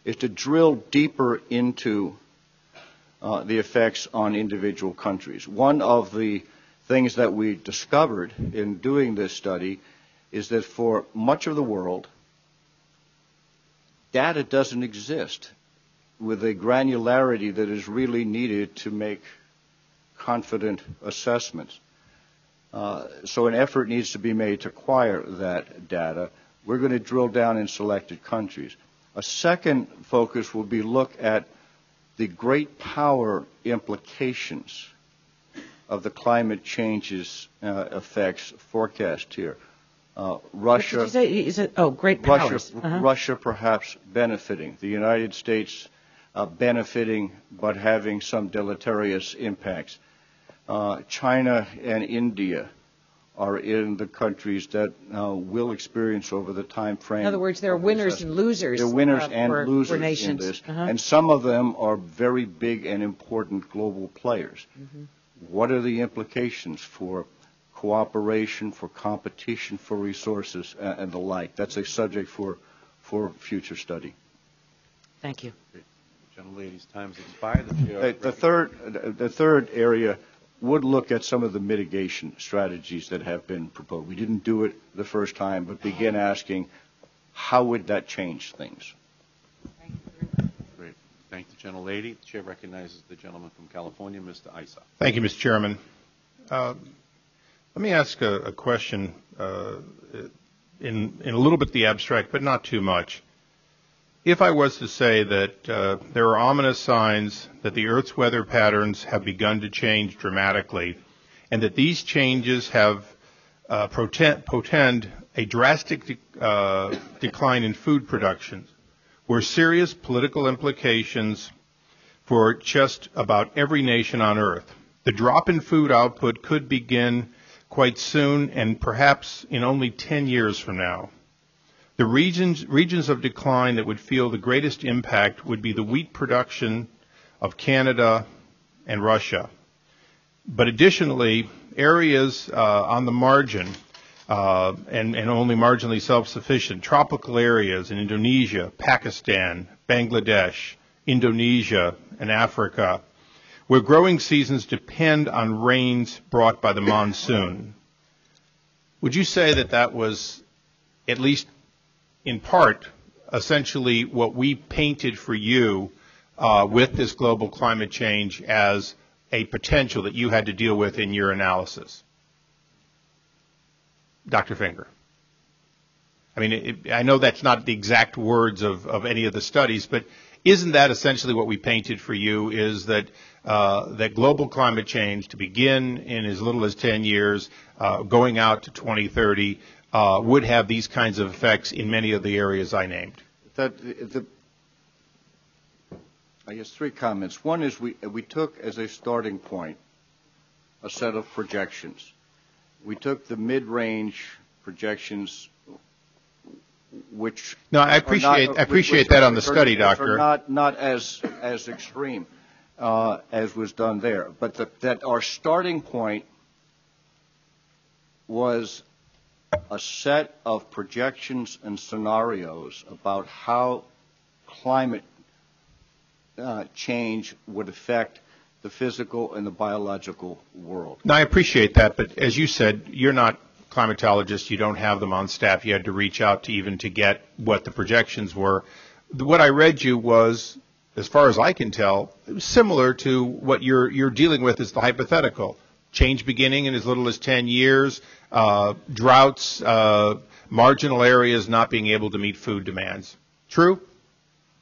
is to drill deeper into the effects on individual countries. One of the things that we discovered in doing this study is that for much of the world, data doesn't exist with a granularity that is really needed to make confident assessments. So an effort needs to be made to acquire that data. We're going to drill down in selected countries. A second focus will be look at the great power implications of the climate change's effects forecast here. Russia, what did you say? Great powers. Russia perhaps benefiting, the United States benefiting but having some deleterious impacts. China and India are in the countries that will experience over the time frame. In other words, there are winners and losers. There are winners and losers for nations. in this, and some of them are very big and important global players. What are the implications for cooperation, for competition, for resources, and the like? That's a subject for for future study. Thank you. Gentlelady's time's expired. The chair The third area would look at some of the mitigation strategies that have been proposed. We didn't do it the first time, but begin asking, how would that change things? Great. Thank the gentlelady. The chair recognizes the gentleman from California, Mr. Issa. Thank you, Mr. Chairman. Let me ask a question in a little bit the abstract, but not too much. If I was to say that there are ominous signs that the Earth's weather patterns have begun to change dramatically, and that these changes have portend a drastic decline in food production, were serious political implications for just about every nation on Earth. The drop in food output could begin quite soon, and perhaps in only 10 years from now. The regions of decline that would feel the greatest impact would be the wheat production of Canada and Russia. But additionally, areas on the margin and only marginally self-sufficient, tropical areas in Indonesia, Pakistan, Bangladesh, Indonesia, and Africa, where growing seasons depend on rains brought by the monsoon. Would you say that that was, at least in part, essentially what we painted for you with this global climate change as a potential that you had to deal with in your analysis? Dr. Finger. I mean, I know that's not the exact words of any of the studies, but isn't that essentially what we painted for you, is that that global climate change, to begin in as little as 10 years, going out to 2030, would have these kinds of effects in many of the areas I named? I guess three comments. One is we took as a starting point a set of projections. We took the mid-range projections, which I appreciate that on the study, Doctor. Not as extreme as was done there, but that our starting point was a set of projections and scenarios about how climate change would affect the physical and the biological world. Now, I appreciate that, but as you said, you're not climatologists. You don't have them on staff. You had to reach out to get what the projections were. What I read you was, as far as I can tell, similar to what you're dealing with as the hypothetical. Change beginning in as little as 10 years, droughts, marginal areas not being able to meet food demands. True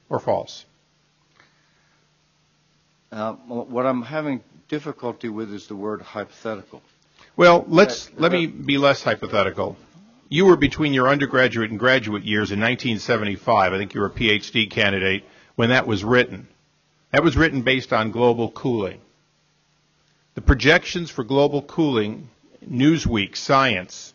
or false? What I'm having difficulty with is the word hypothetical. Well, let me be less hypothetical. You were between your undergraduate and graduate years in 1975. I think you were a PhD candidate when that was written. That was written based on global cooling. The projections for global cooling, Newsweek, Science,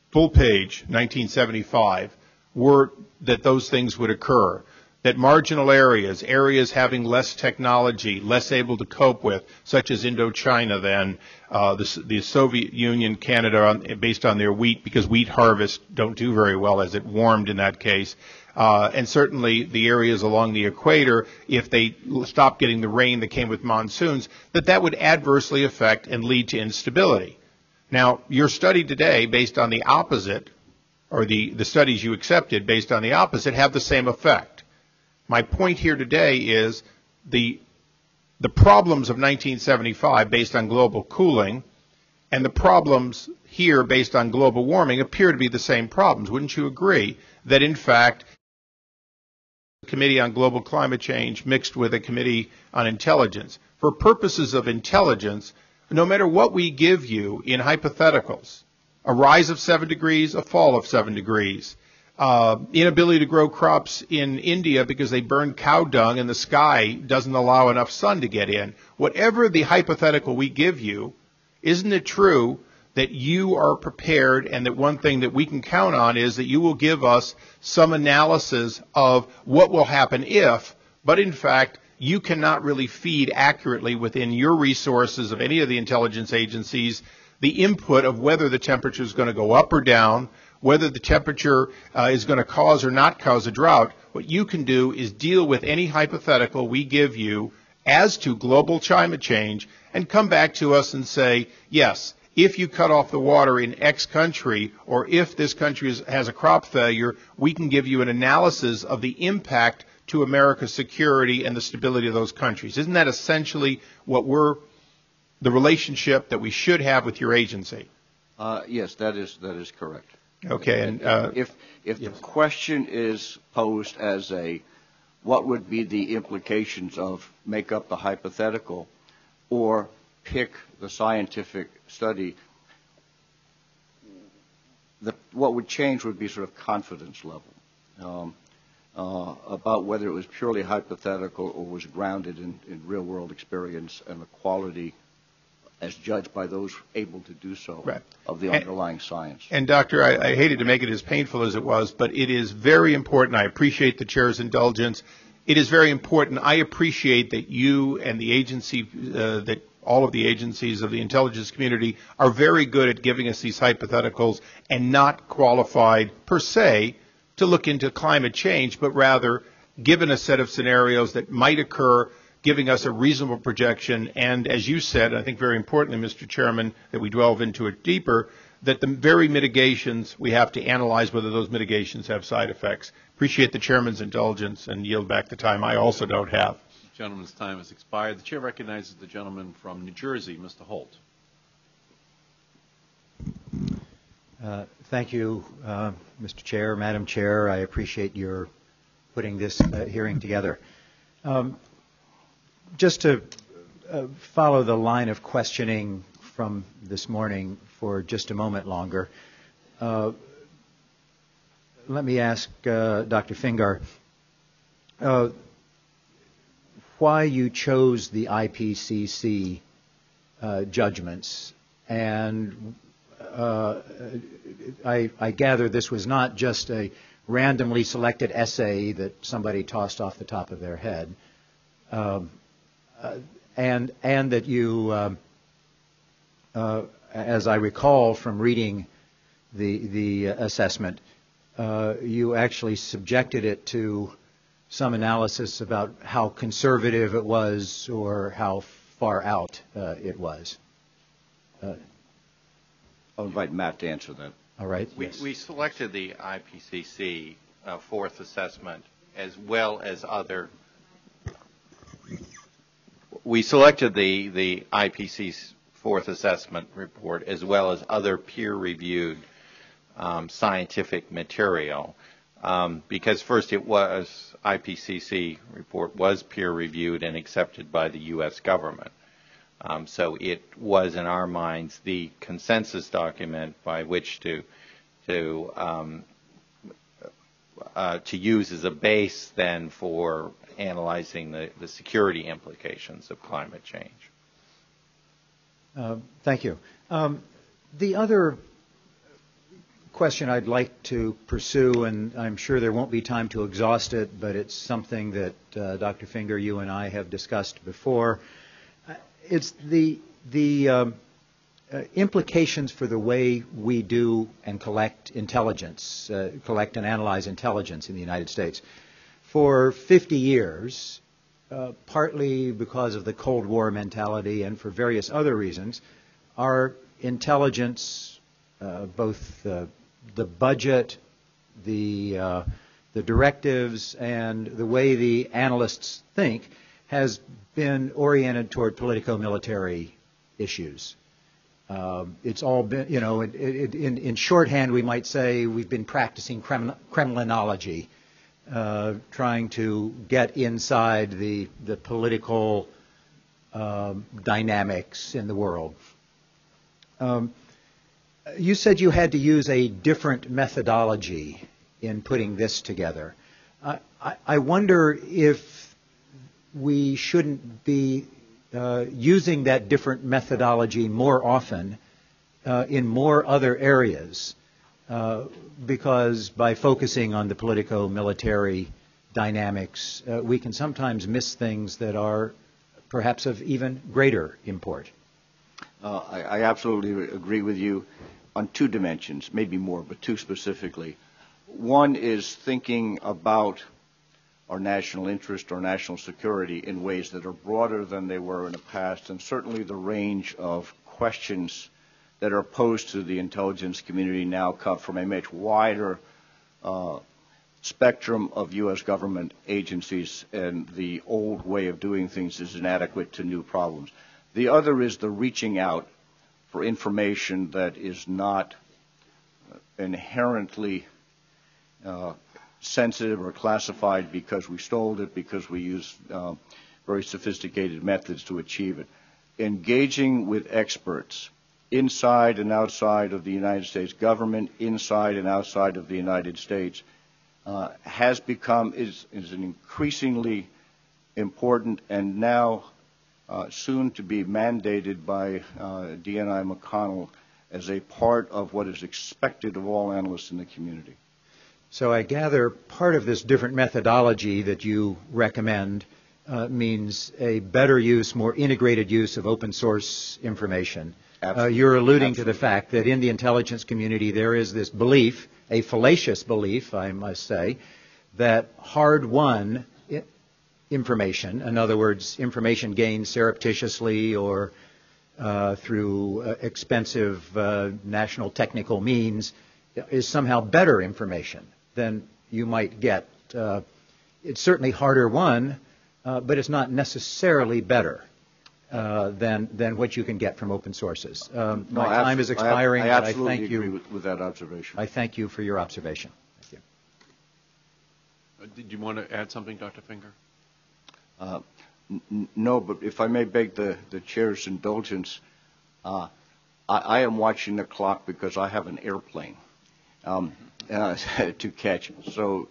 full page, 1975, were that those things would occur. That marginal areas having less technology, less able to cope with, such as Indochina then, the Soviet Union, Canada, based on their wheat, because wheat harvests don't do very well as it warmed in that case, and certainly the areas along the equator, if they stopped getting the rain that came with monsoons, that would adversely affect and lead to instability. Now, your study today, based on the opposite, or the studies you accepted based on the opposite, have the same effect. My point here today is the problems of 1975 based on global cooling and the problems here based on global warming appear to be the same problems. Wouldn't you agree that, in fact, the Committee on Global Climate Change mixed with a Committee on Intelligence, for purposes of intelligence, no matter what we give you in hypotheticals, a rise of 7 degrees, a fall of 7 degrees, inability to grow crops in India because they burn cow dung and the sky doesn't allow enough sun to get in. Whatever the hypothetical we give you, isn't it true that you are prepared, and that one thing that we can count on is that you will give us some analysis of what will happen if, but in fact, you cannot really feed accurately within your resources of any of the intelligence agencies the input of whether the temperature is going to go up or down, whether the temperature is going to cause or not cause a drought. What you can do is deal with any hypothetical we give you as to global climate change and come back to us and say, yes, if you cut off the water in X country, or if this country has a crop failure, we can give you an analysis of the impact to America's security and the stability of those countries. Isn't that essentially what the relationship that we should have with your agency? Yes, that is correct. Okay, and if the question is posed as what would be the implications of make up the hypothetical or pick the scientific study, what would change would be sort of confidence level about whether it was purely hypothetical or was grounded in real-world experience and the quality as judged by those able to do so of the underlying science. And, Doctor, I hated to make it as painful as it was, but it is very important. I appreciate the Chair's indulgence. It is very important. I appreciate that you and the agency, that all of the agencies of the intelligence community are very good at giving us these hypotheticals and not qualified, per se, to look into climate change, but rather given a set of scenarios that might occur, giving us a reasonable projection, and as you said, I think very importantly, Mr. Chairman, that we delve into it deeper, that the very mitigations, we have to analyze whether those mitigations have side effects. Appreciate the Chairman's indulgence and yield back the time I also don't have. The gentleman's time has expired. The Chair recognizes the gentleman from New Jersey, Mr. Holt. Thank you, Mr. Chair, Madam Chair. I appreciate your putting this hearing together. Just to follow the line of questioning from this morning for just a moment longer, let me ask Dr. Fingar why you chose the IPCC judgments, and I gather this was not just a randomly selected essay that somebody tossed off the top of their head. And that you, as I recall from reading the assessment, you actually subjected it to some analysis about how conservative it was or how far out it was. I'll invite Matt to answer that. All right. We selected the IPCC fourth assessment as well as other. We selected the IPCC's fourth assessment report as well as other peer-reviewed scientific material because first IPCC report was peer-reviewed and accepted by the U.S. government. So it was, in our minds, the consensus document by which to use as a base then for analyzing the security implications of climate change. Thank you. The other question I'd like to pursue, and I'm sure there won't be time to exhaust it, but it's something that Dr. Fingar, you and I have discussed before. It's the implications for the way we do and collect intelligence, collect and analyze intelligence in the United States. For 50 years, partly because of the Cold War mentality and for various other reasons, our intelligence, both the budget, the directives, and the way the analysts think, has been oriented toward politico-military issues. It's all been, in shorthand, we might say we've been practicing Kremlinology, trying to get inside the political dynamics in the world. You said you had to use a different methodology in putting this together. I wonder if we shouldn't be using that different methodology more often in more other areas, because by focusing on the politico-military dynamics, we can sometimes miss things that are perhaps of even greater import. I absolutely agree with you. on two dimensions, maybe more, but two specifically. One is thinking about our national interest or national security in ways that are broader than they were in the past, and certainly the range of questions that are posed to the intelligence community now come from a much wider spectrum of U.S. government agencies, and the old way of doing things is inadequate to new problems. The other is the reaching out for information that is not inherently sensitive or classified because we stole it, because we use very sophisticated methods to achieve it. Engaging with experts inside and outside of the United States government, inside and outside of the United States, has become, is an increasingly important and now soon to be mandated by DNI McConnell as a part of what is expected of all analysts in the community. So I gather part of this different methodology that you recommend means a better use, more integrated use of open source information. You're alluding to the fact that in the intelligence community there is this belief, a fallacious belief, I must say, that hard-won information, in other words, information gained surreptitiously or through expensive national technical means, is somehow better information than you might get. It's certainly harder won, but it's not necessarily better than what you can get from open sources. My time is expiring, but I thank you. Agree with that observation. I thank you for your observation. Thank you. Did you want to add something, Dr. Finger? No, but if I may beg the chair's indulgence, I am watching the clock because I have an airplane to catch. So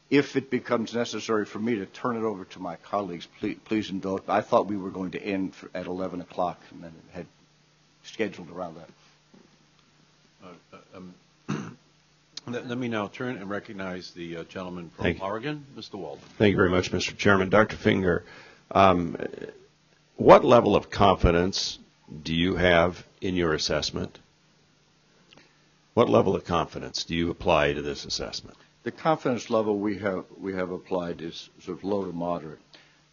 if it becomes necessary for me to turn it over to my colleagues, please indulge. I thought we were going to end at 11 o'clock and then had scheduled around that. Let me now turn and recognize the gentleman from Oregon, Mr. Walden. Thank you very much, Mr. Chairman. Dr. Finger, what level of confidence do you have in your assessment? What level of confidence do you apply to this assessment? The confidence level we have applied is sort of low to moderate.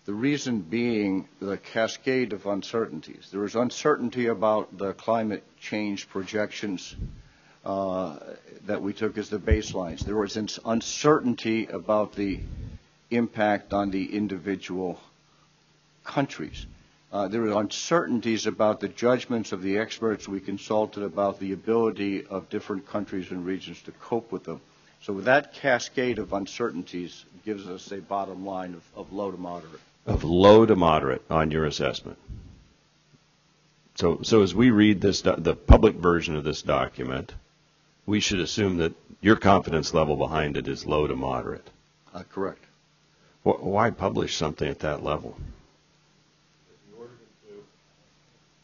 The reason being the cascade of uncertainties. There is uncertainty about the climate change projections that we took as the baselines. There was uncertainty about the impact on the individual countries. There were uncertainties about the judgments of the experts we consulted about the ability of different countries and regions to cope with them. So that cascade of uncertainties gives us a bottom line of low to moderate. Of low to moderate on your assessment. So as we read this, the public version of this document, we should assume that your confidence level behind it is low to moderate. Correct. Why publish something at that level?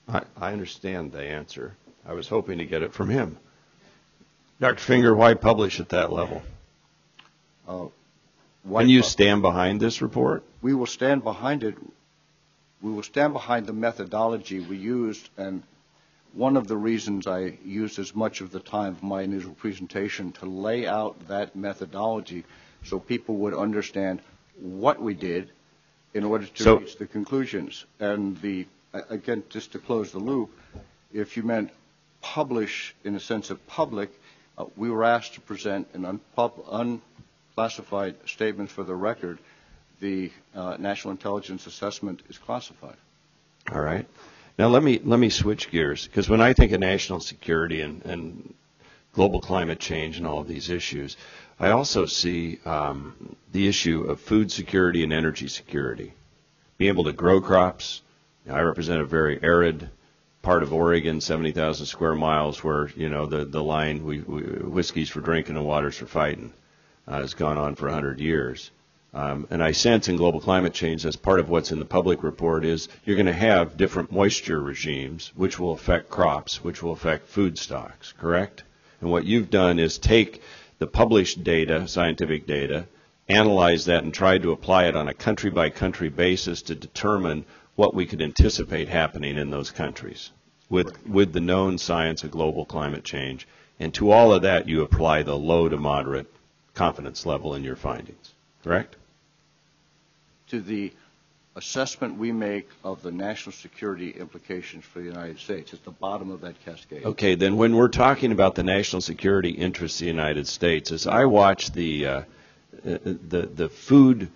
I understand the answer. I was hoping to get it from him. Dr. Finger, why publish at that level? Can you stand behind this report? We will stand behind it. We will stand behind the methodology we used, and one of the reasons I used as much of the time of my initial presentation to lay out that methodology so people would understand what we did in order to reach the conclusions. And again, just to close the loop, if you meant publish in the sense of public, we were asked to present an unclassified statement for the record. The National Intelligence Assessment is classified. All right. Now let me switch gears, because when I think of national security and global climate change and all of these issues, I also see the issue of food security and energy security. Being able to grow crops. I represent a very arid part of Oregon, 70,000 square miles, where the line whiskey's for drinking and water's for fighting has gone on for 100 years. And I sense in global climate change, as part of what's in the public report, is you're going to have different moisture regimes, which will affect crops, which will affect food stocks, correct? And what you've done is take the published data, scientific data, analyze that and try to apply it on a country-by-country basis to determine what we could anticipate happening in those countries. with the known science of global climate change. And to all of that, you apply the low to moderate confidence level in your findings, correct? To the assessment we make of the national security implications for the United States. It's the bottom of that cascade. Okay, then when we're talking about the national security interests of the United States, as I watch the food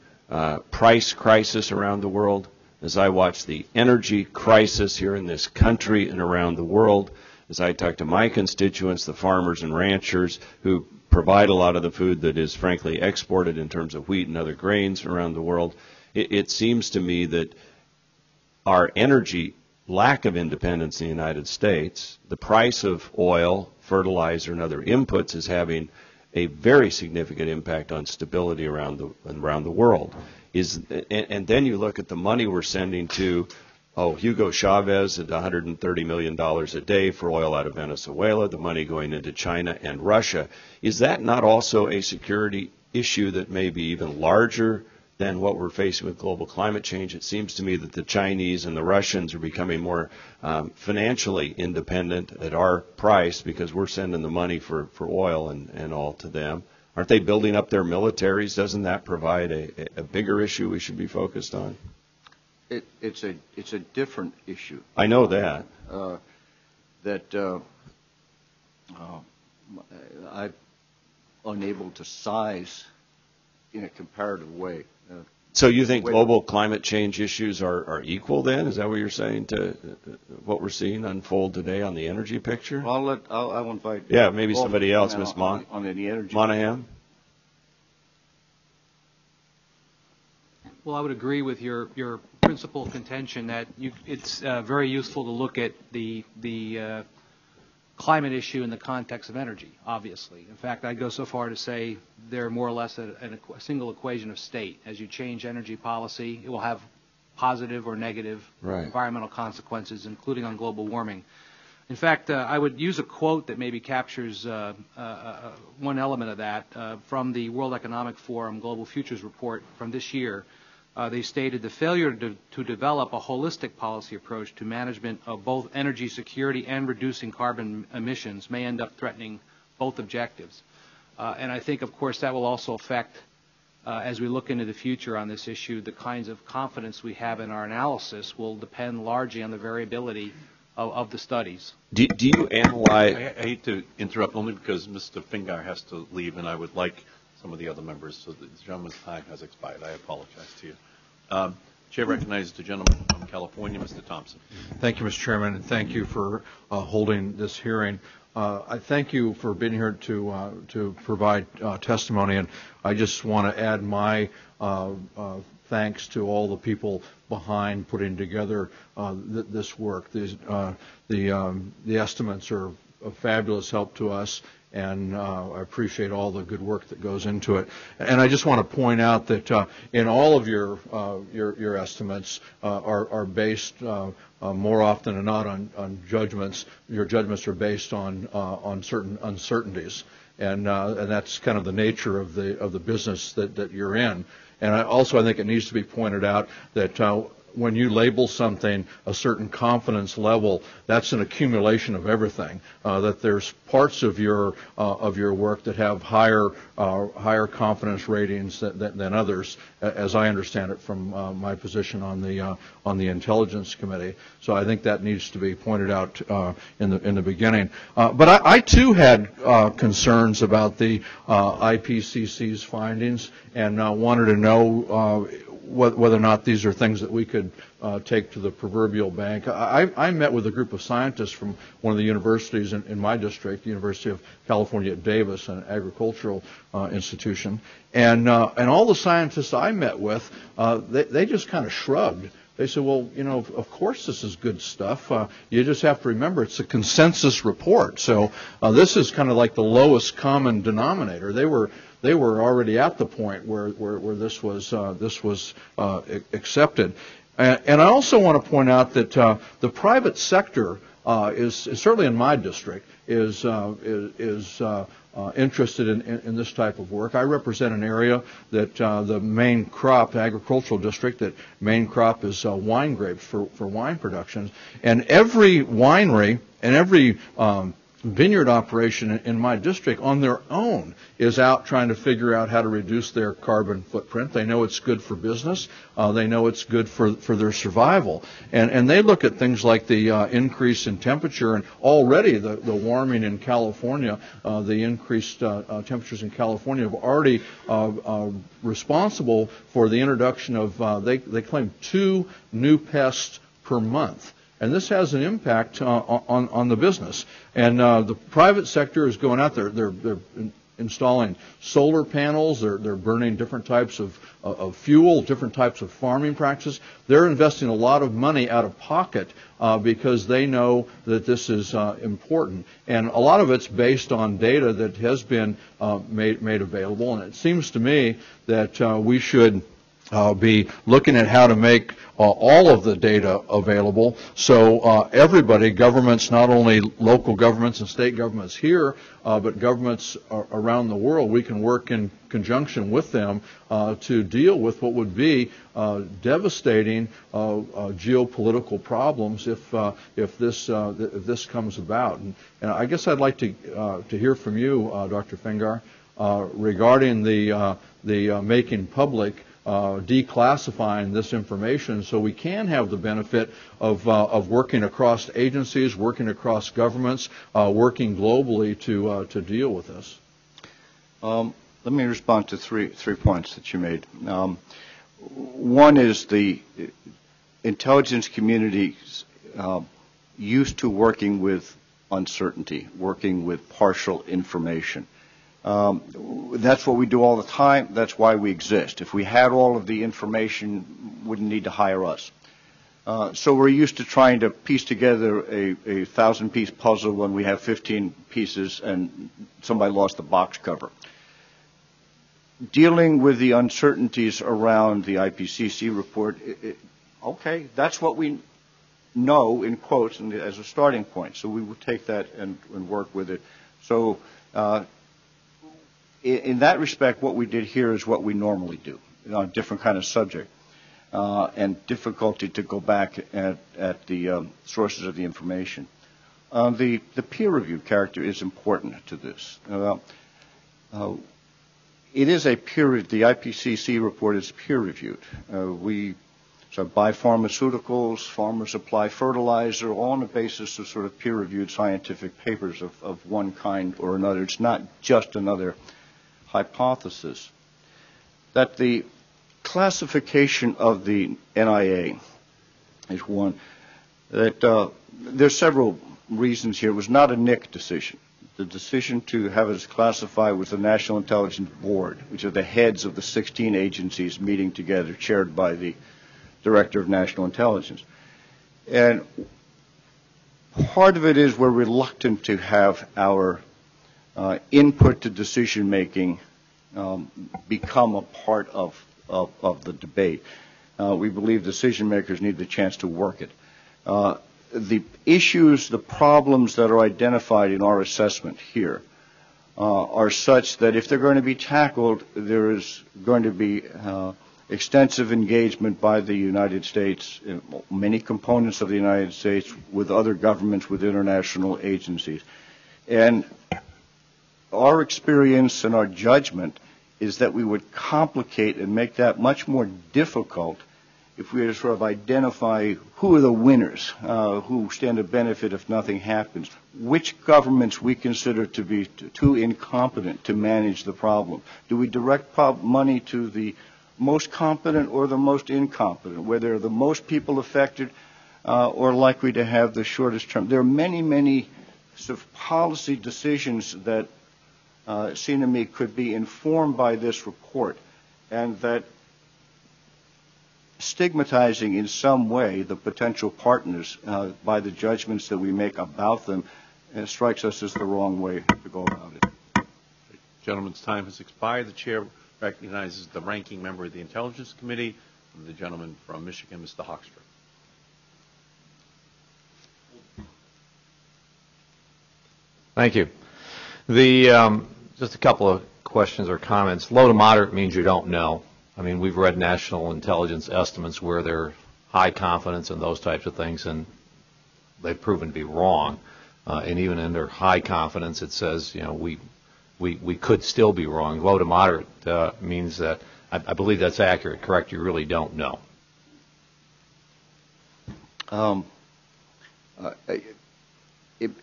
price crisis around the world, as I watch the energy crisis here in this country and around the world, as I talk to my constituents, the farmers and ranchers who provide a lot of the food that is frankly exported in terms of wheat and other grains around the world, it seems to me that our energy lack of independence in the United States, the price of oil, fertilizer, and other inputs is having a very significant impact on stability around the world. And then you look at the money we're sending to Hugo Chavez at $130 million a day for oil out of Venezuela, the money going into China and Russia. Is that not also a security issue that may be even larger than what we're facing with global climate change? It seems to me that the Chinese and the Russians are becoming more financially independent at our price because we're sending the money for oil and all to them. Aren't they building up their militaries? Doesn't that provide a bigger issue we should be focused on? It's a different issue. I know that. I'm unable to size in a comparative way. So you think global climate change issues are equal then? Is that what you're saying to what we're seeing unfold today on the energy picture? Well, I'll invite. Yeah, maybe somebody else, Ms. on the energy. Monahan? Well, I would agree with your principal contention that it's very useful to look at the climate issue in the context of energy, obviously. In fact, I'd go so far to say they're more or less a single equation of state. As you change energy policy, it will have positive or negative environmental consequences, including on global warming. In fact, I would use a quote that maybe captures one element of that from the World Economic Forum Global Futures Report from this year. They stated the failure to develop a holistic policy approach to management of both energy security and reducing carbon emissions may end up threatening both objectives. And I think, of course, that will also affect, as we look into the future on this issue, the kinds of confidence we have in our analysis will depend largely on the variability of the studies. Do you analyze? I hate to interrupt only because Mr. Fingar has to leave, and I would like some of the other members, so the gentleman's time has expired. I apologize to you. Chair recognizes the gentleman from California, Mr. Thompson. Thank you, Mr. Chairman, and thank you for holding this hearing. I thank you for being here to provide testimony, and I just want to add my thanks to all the people behind putting together this work. The estimates are of fabulous help to us, and I appreciate all the good work that goes into it. And I just want to point out that in all of your estimates are based more often than not on judgments. Your judgments are based on certain uncertainties, and that's kind of the nature of the business that you're in. And I think it needs to be pointed out that when you label something a certain confidence level, that's an accumulation of everything. That there's parts of your work that have higher confidence ratings than others, as I understand it from my position on the Intelligence Committee. So I think that needs to be pointed out in the beginning. But I too had concerns about the IPCC's findings and wanted to know whether or not these are things that we could take to the proverbial bank. I met with a group of scientists from one of the universities in my district, the University of California at Davis, an agricultural institution, and all the scientists I met with, they just kind of shrugged. They said, well, of course this is good stuff. You just have to remember it's a consensus report. So this is kind of like the lowest common denominator. They were already at the point where this was accepted. And I also want to point out that the private sector is certainly in my district is interested in this type of work. I represent an area that the main crop, agricultural district, that main crop is wine grapes for wine production. And every winery and every vineyard operation in my district on their own is out trying to figure out how to reduce their carbon footprint. They know it's good for business. They know it's good for their survival. And they look at things like the increase in temperature, and already the warming in California, the increased temperatures in California have already responsible for the introduction of, they claim, 2 new pests per month. And this has an impact on the business. And the private sector is going out there. They're installing solar panels. They're burning different types of fuel, different types of farming practices. They're investing a lot of money out of pocket because they know that this is important. And a lot of it's based on data that has been made available. And it seems to me that we should be looking at how to make all of the data available so everybody, governments, not only local governments and state governments here, but governments around the world, we can work in conjunction with them to deal with what would be devastating geopolitical problems if this comes about. And I guess I'd like to hear from you, Dr. Fingar, regarding the making public, declassifying this information so we can have the benefit of working across agencies, working across governments, working globally to deal with this. Let me respond to three points that you made. One is the intelligence community used to working with uncertainty, working with partial information. That's what we do all the time. That's why we exist. If we had all of the information, wouldn't need to hire us. So we're used to trying to piece together a 1,000-piece puzzle when we have 15 pieces and somebody lost the box cover. Dealing with the uncertainties around the IPCC report, okay, that's what we know, in quotes, and as a starting point. So we would take that and work with it. So in that respect, what we did here is what we normally do on a different kind of subject, and difficulty to go back at the sources of the information. The peer review character is important to this. It is a peer. The IPCC report is peer reviewed. We buy pharmaceuticals, farmers apply fertilizer, all on the basis of sort of peer reviewed scientific papers of one kind or another. It's not just another hypothesis. That the classification of the NIA is one. That there's several reasons here. It was not a NIC decision. The decision to have it classified was the National Intelligence Board, which are the heads of the 16 agencies meeting together, chaired by the Director of National Intelligence. And part of it is we're reluctant to have our input to decision making become a part of the debate. We believe decision makers need the chance to work it. The issues, the problems that are identified in our assessment here are such that if they're going to be tackled, there is going to be extensive engagement by the United States, many components of the United States, with other governments, with international agencies. And our experience and our judgment is that we would complicate and make that much more difficult if we were to sort of identify who are the winners, who stand to benefit if nothing happens, which governments we consider to be too incompetent to manage the problem. Do we direct money to the most competent or the most incompetent, where there are the most people affected or likely to have the shortest term? There are many, many sort of policy decisions that seem to me could be informed by this report, and that stigmatizing in some way the potential partners by the judgments that we make about them strikes us as the wrong way to go about it. The gentleman's time has expired. The chair recognizes the ranking member of the Intelligence Committee, the gentleman from Michigan, Mr. Hoekstra. Thank you. Just a couple of questions or comments. Low to moderate means you don't know. I mean, we've read national intelligence estimates where they're high confidence and those types of things, and they've proven to be wrong. And even under high confidence, it says, you know, we could still be wrong. Low to moderate means that, I believe that's accurate, correct? You really don't know.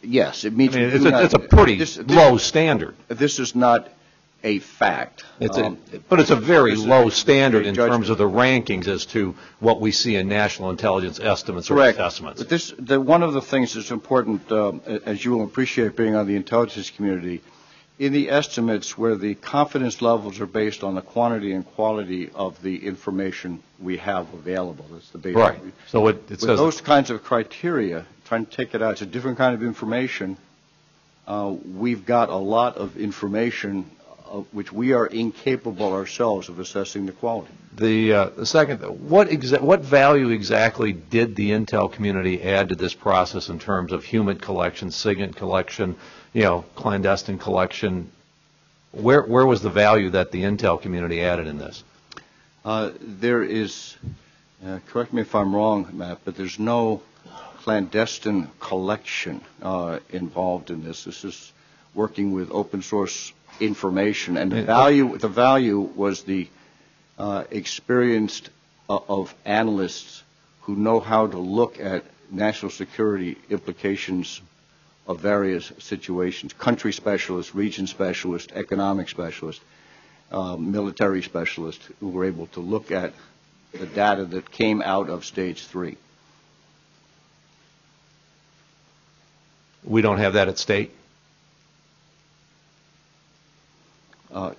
Yes, it means. I mean, it's a pretty low standard. This is not a fact. But it's a very low standard in terms of the rankings as to what we see in national intelligence estimates or assessments. But one of the things that's important, as you will appreciate being on the intelligence community, in the estimates where the confidence levels are based on the quantity and quality of the information we have available. That's the basic. Right. So it with says those kinds of criteria, trying to take it out, it's a different kind of information. We've got a lot of information which we are incapable ourselves of assessing the quality. The second, what value exactly did the intel community add to this process in terms of human collection, SIGINT collection, you know, clandestine collection? Where was the value that the intel community added in this? There is, correct me if I'm wrong, Matt, but there's no clandestine collection involved in this. This is working with open source information, and the value was the experience of analysts who know how to look at national security implications of various situations, country specialists, region specialists, economic specialists, military specialists, who were able to look at the data that came out of Stage 3. We don't have that at state?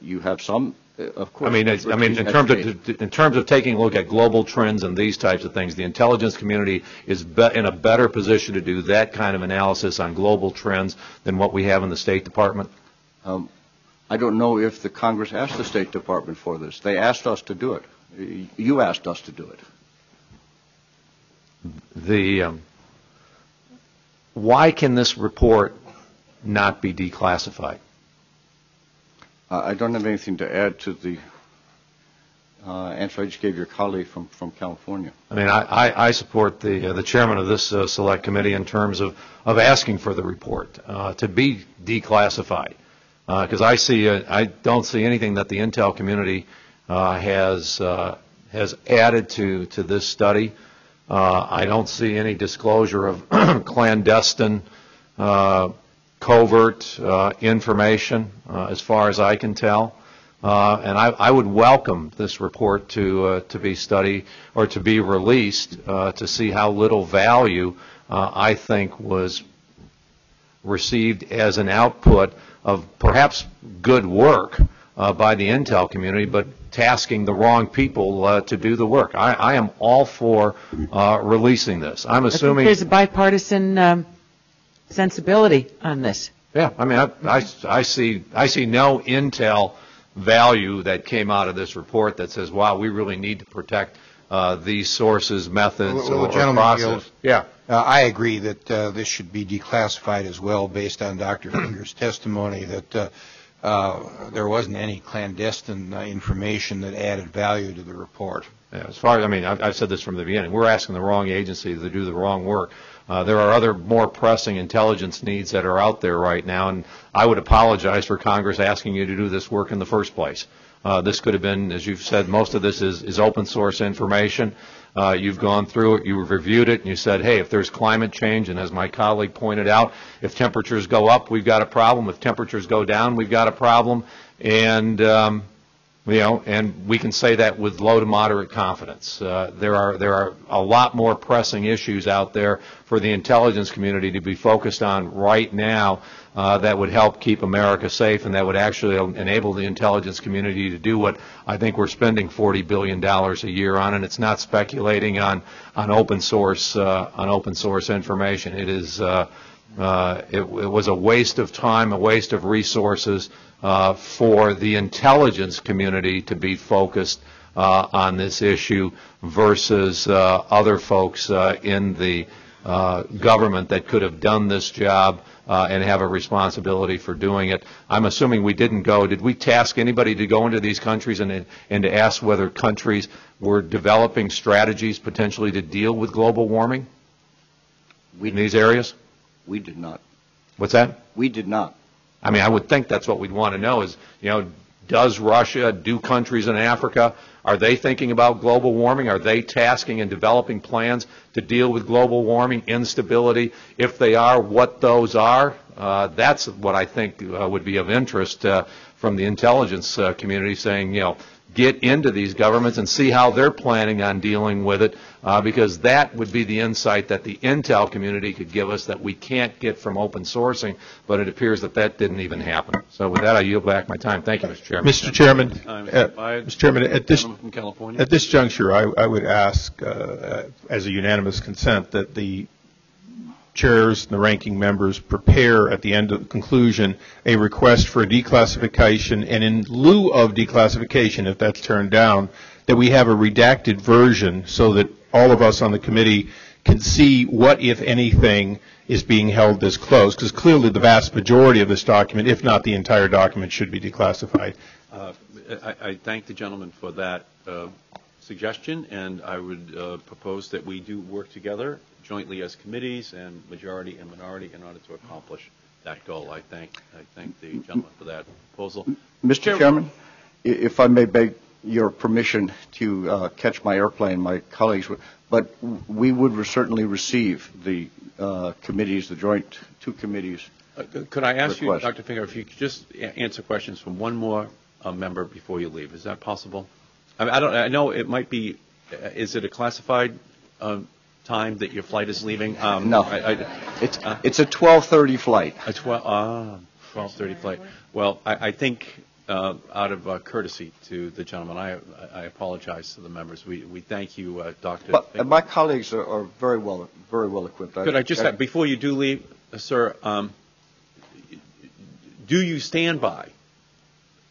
You have some, of course. I mean, in terms of taking a look at global trends and these types of things, the intelligence community is in a better position to do that kind of analysis on global trends than what we have in the State Department. I don't know if the Congress asked the State Department for this. They asked us to do it. You asked us to do it. Why can this report not be declassified? I don't have anything to add to the answer I just gave your colleague from California. I mean, I support the chairman of this select committee in terms of asking for the report to be declassified, because I don't see anything that the intel community has added to this study. I don't see any disclosure of clandestine covert information, as far as I can tell, and I would welcome this report to be studied or to be released to see how little value I think was received as an output of perhaps good work by the intel community, but tasking the wrong people to do the work. I am all for releasing this. I'm assuming there's a bipartisan sensibility on this. Yeah, I mean, I see no intel value that came out of this report that says, wow, we really need to protect these sources, methods, or process. Yeah, I agree that this should be declassified as well, based on Dr. Finger's testimony that there wasn't any clandestine information that added value to the report. Yeah, as far as, I mean, I've said this from the beginning. We're asking the wrong agency to do the wrong work. There are other more pressing intelligence needs that are out there right now, and I would apologize for Congress asking you to do this work in the first place. This could have been, as you've said, most of this is open source information. You've gone through it, you've reviewed it, and you said, hey, if there's climate change, and as my colleague pointed out, if temperatures go up, we've got a problem. If temperatures go down, we've got a problem. And and we can say that with low to moderate confidence. There are a lot more pressing issues out there for the intelligence community to be focused on right now that would help keep America safe, and that would actually enable the intelligence community to do what I think we're spending $40 billion a year on, and it's not speculating on open source information. It is it was a waste of time, a waste of resources for the intelligence community to be focused on this issue versus other folks in the government that could have done this job and have a responsibility for doing it. I'm assuming we didn't go. Did we task anybody to go into these countries and to ask whether countries were developing strategies potentially to deal with global warming in these areas? We did not. What's that? We did not. I mean, I would think that's what we'd want to know is, does Russia, do countries in Africa, are they thinking about global warming? Are they tasking and developing plans to deal with global warming, instability? If they are, what those are? That's what I think would be of interest from the intelligence community, saying, get into these governments and see how they're planning on dealing with it, because that would be the insight that the intel community could give us that we can't get from open sourcing, but it appears that didn't even happen. So with that, I yield back my time. Thank you, Mr. Chairman. Mr. Chairman, Mr. Chairman, at this juncture, I would ask, as a unanimous consent, that the chairs and the ranking members prepare at the end of the conclusion a request for a declassification, and in lieu of declassification, if that's turned down, that we have a redacted version so that all of us on the committee can see what, if anything, is being held this close, because clearly the vast majority of this document, if not the entire document, should be declassified. I thank the gentleman for that suggestion, and I would propose that we do work together jointly as committees and majority and minority in order to accomplish that goal. I thank the gentleman for that proposal. Mr. Chairman, if I may beg your permission to catch my airplane, my colleagues would, but we would certainly receive the committees, the joint two committees. Could I ask request. you, Dr. Finger, if you could just answer questions from one more member before you leave? Is that possible? I know it might be. Is it a classified time that your flight is leaving? No, it's a 12:30 flight. A 12:30 flight. Well, I think out of courtesy to the gentleman, I apologize to the members. We thank you, Dr. But my colleagues are very well equipped. Could I just have, before you do leave, sir? Do you stand by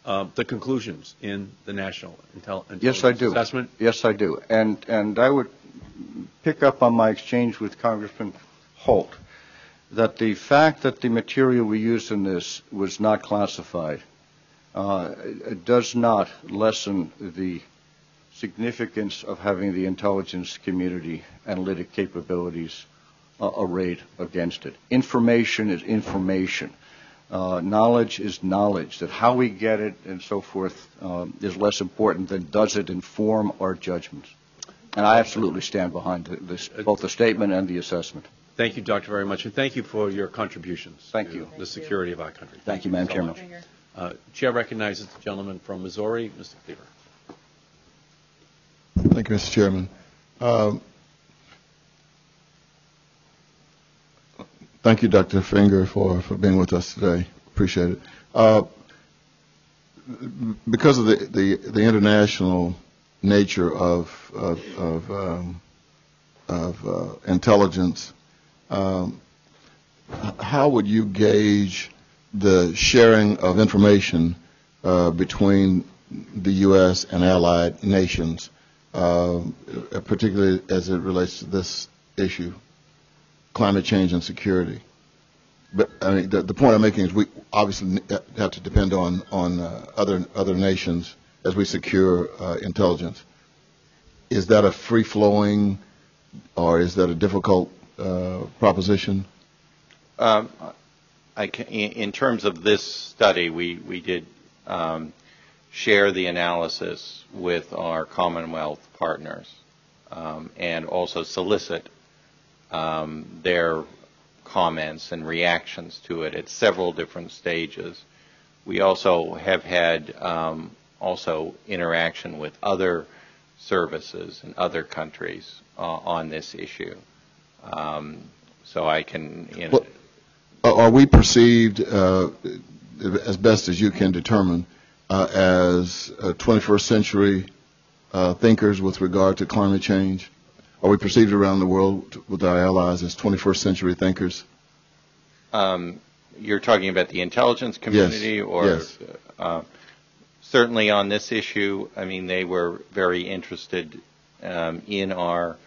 the conclusions in the National Intelligence Yes, I do. Assessment? Yes, I do. And I would pick up on my exchange with Congressman Holt that the fact that the material we used in this was not classified does not lessen the significance of having the intelligence community analytic capabilities arrayed against it. Information is information. Knowledge is knowledge. That how we get it and so forth is less important than does it inform our judgments. And I absolutely stand behind this, both the statement and the assessment. Thank you, Doctor, very much, and thank you for your contributions to the security of our country. Thank you, Madam Chairman. Chair recognizes the gentleman from Missouri, Mr. Cleaver. Thank you, Mr. Chairman. Thank you, Dr. Finger, for being with us today. Appreciate it. Because of the international nature of intelligence, how would you gauge the sharing of information between the U.S. and allied nations, particularly as it relates to this issue, climate change and security? But I mean, the point I'm making is we obviously have to depend on other nations as we secure intelligence. Is that a free-flowing, or is that a difficult proposition? In terms of this study, we did share the analysis with our Commonwealth partners and also solicit their comments and reactions to it at several different stages. We also have had also interaction with other services in other countries on this issue. So I can... Are we perceived, as best as you can determine, as 21st century thinkers with regard to climate change? Are we perceived around the world with our allies as 21st century thinkers? You're talking about the intelligence community? Yes. Or yes. Certainly on this issue, I mean, they were very interested in our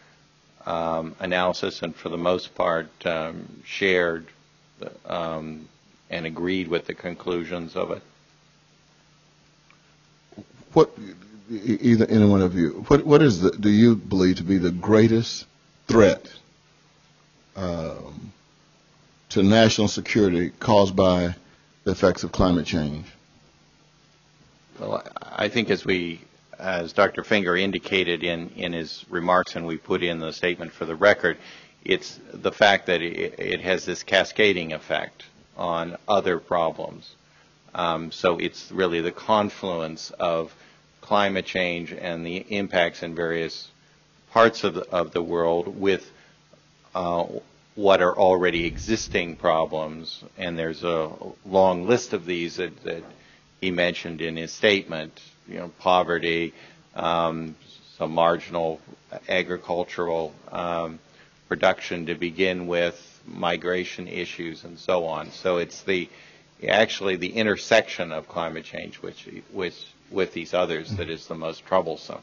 analysis and for the most part shared and agreed with the conclusions of it. What, either any one of you, what is do you believe to be the greatest threat to national security caused by the effects of climate change? Well, I think as Dr. Finger indicated in his remarks, and we put in the statement for the record, it's the fact that it has this cascading effect on other problems. So it's really the confluence of climate change and the impacts in various parts of the world with what are already existing problems, and there's a long list of these that he mentioned in his statement. Poverty, some marginal agricultural production to begin with, migration issues, and so on. So it's actually the intersection of climate change with these others that is the most troublesome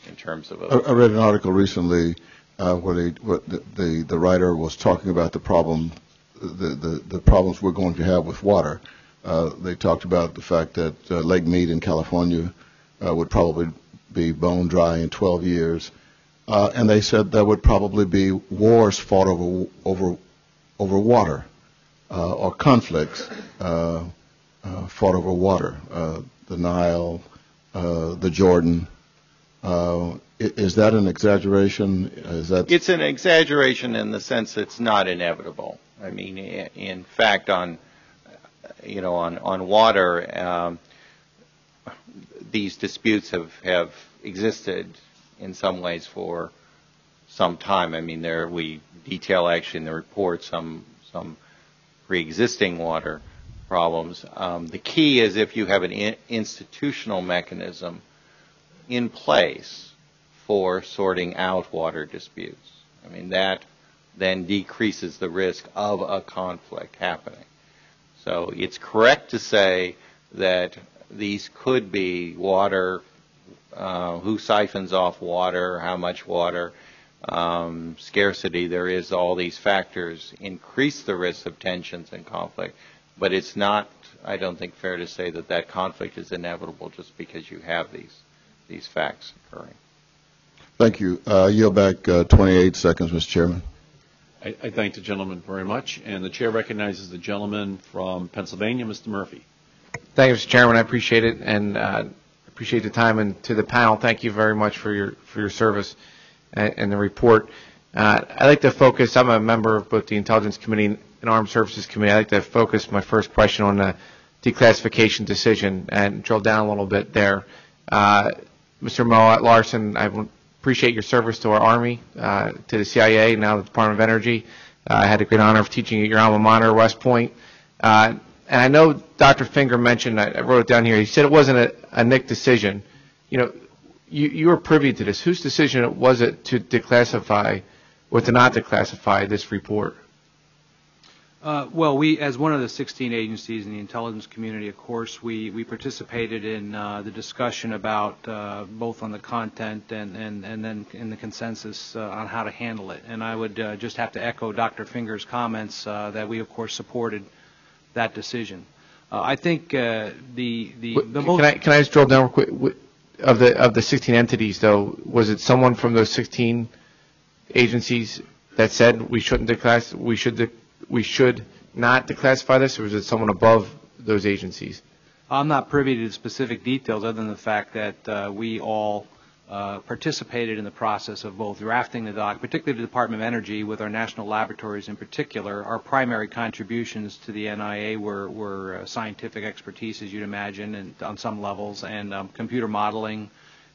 in terms of. I read an article recently where the writer was talking about the problems we're going to have with water. They talked about the fact that Lake Mead in California would probably be bone dry in 12 years. And they said there would probably be wars fought over water, or conflicts fought over water. The Nile, the Jordan. Is that an exaggeration? It's an exaggeration in the sense it's not inevitable. I mean, in fact, on water, these disputes have existed in some ways for some time. I mean, we detail actually in the report some pre-existing water problems. The key is if you have an institutional mechanism in place for sorting out water disputes. I mean, that then decreases the risk of a conflict happening. So it's correct to say that these could be water, who siphons off water, how much water, scarcity. There is all these factors increase the risk of tensions and conflict, but it's not, I don't think, fair to say that conflict is inevitable just because you have these facts occurring. Thank you. Yield back 28 seconds, Mr. Chairman. I thank the gentleman very much, and the chair recognizes the gentleman from Pennsylvania, Mr. Murphy. Thank you, Mr. Chairman. I appreciate it, and appreciate the time. And to the panel, thank you very much for your service and the report. I'd like to focus. I'm a member of both the Intelligence Committee and Armed Services Committee. I'd like to focus my first question on the declassification decision and drill down a little bit there. Mr. Moat Larson, I appreciate your service to our Army, to the CIA, now the Department of Energy. I had the great honor of teaching at your alma mater, West Point. And I know Dr. Finger mentioned, I wrote it down here, he said it wasn't a NIC decision. You were privy to this. Whose decision was it to declassify or to not declassify this report? Well, we, as one of the 16 agencies in the intelligence community, of course, we participated in the discussion about both on the content and then in the consensus on how to handle it. And I would just have to echo Dr. Finger's comments that we, of course, supported that decision. I think the most. Can I just drill down real quick? Of the 16 entities, though, was it someone from those 16 agencies that said we shouldn't we should not declassify this, or was it someone above those agencies? I'm not privy to the specific details other than the fact that we all participated in the process of both drafting the doc, particularly the Department of Energy with our national laboratories in particular. Our primary contributions to the NIA were scientific expertise, as you'd imagine, and on some levels, and computer modeling,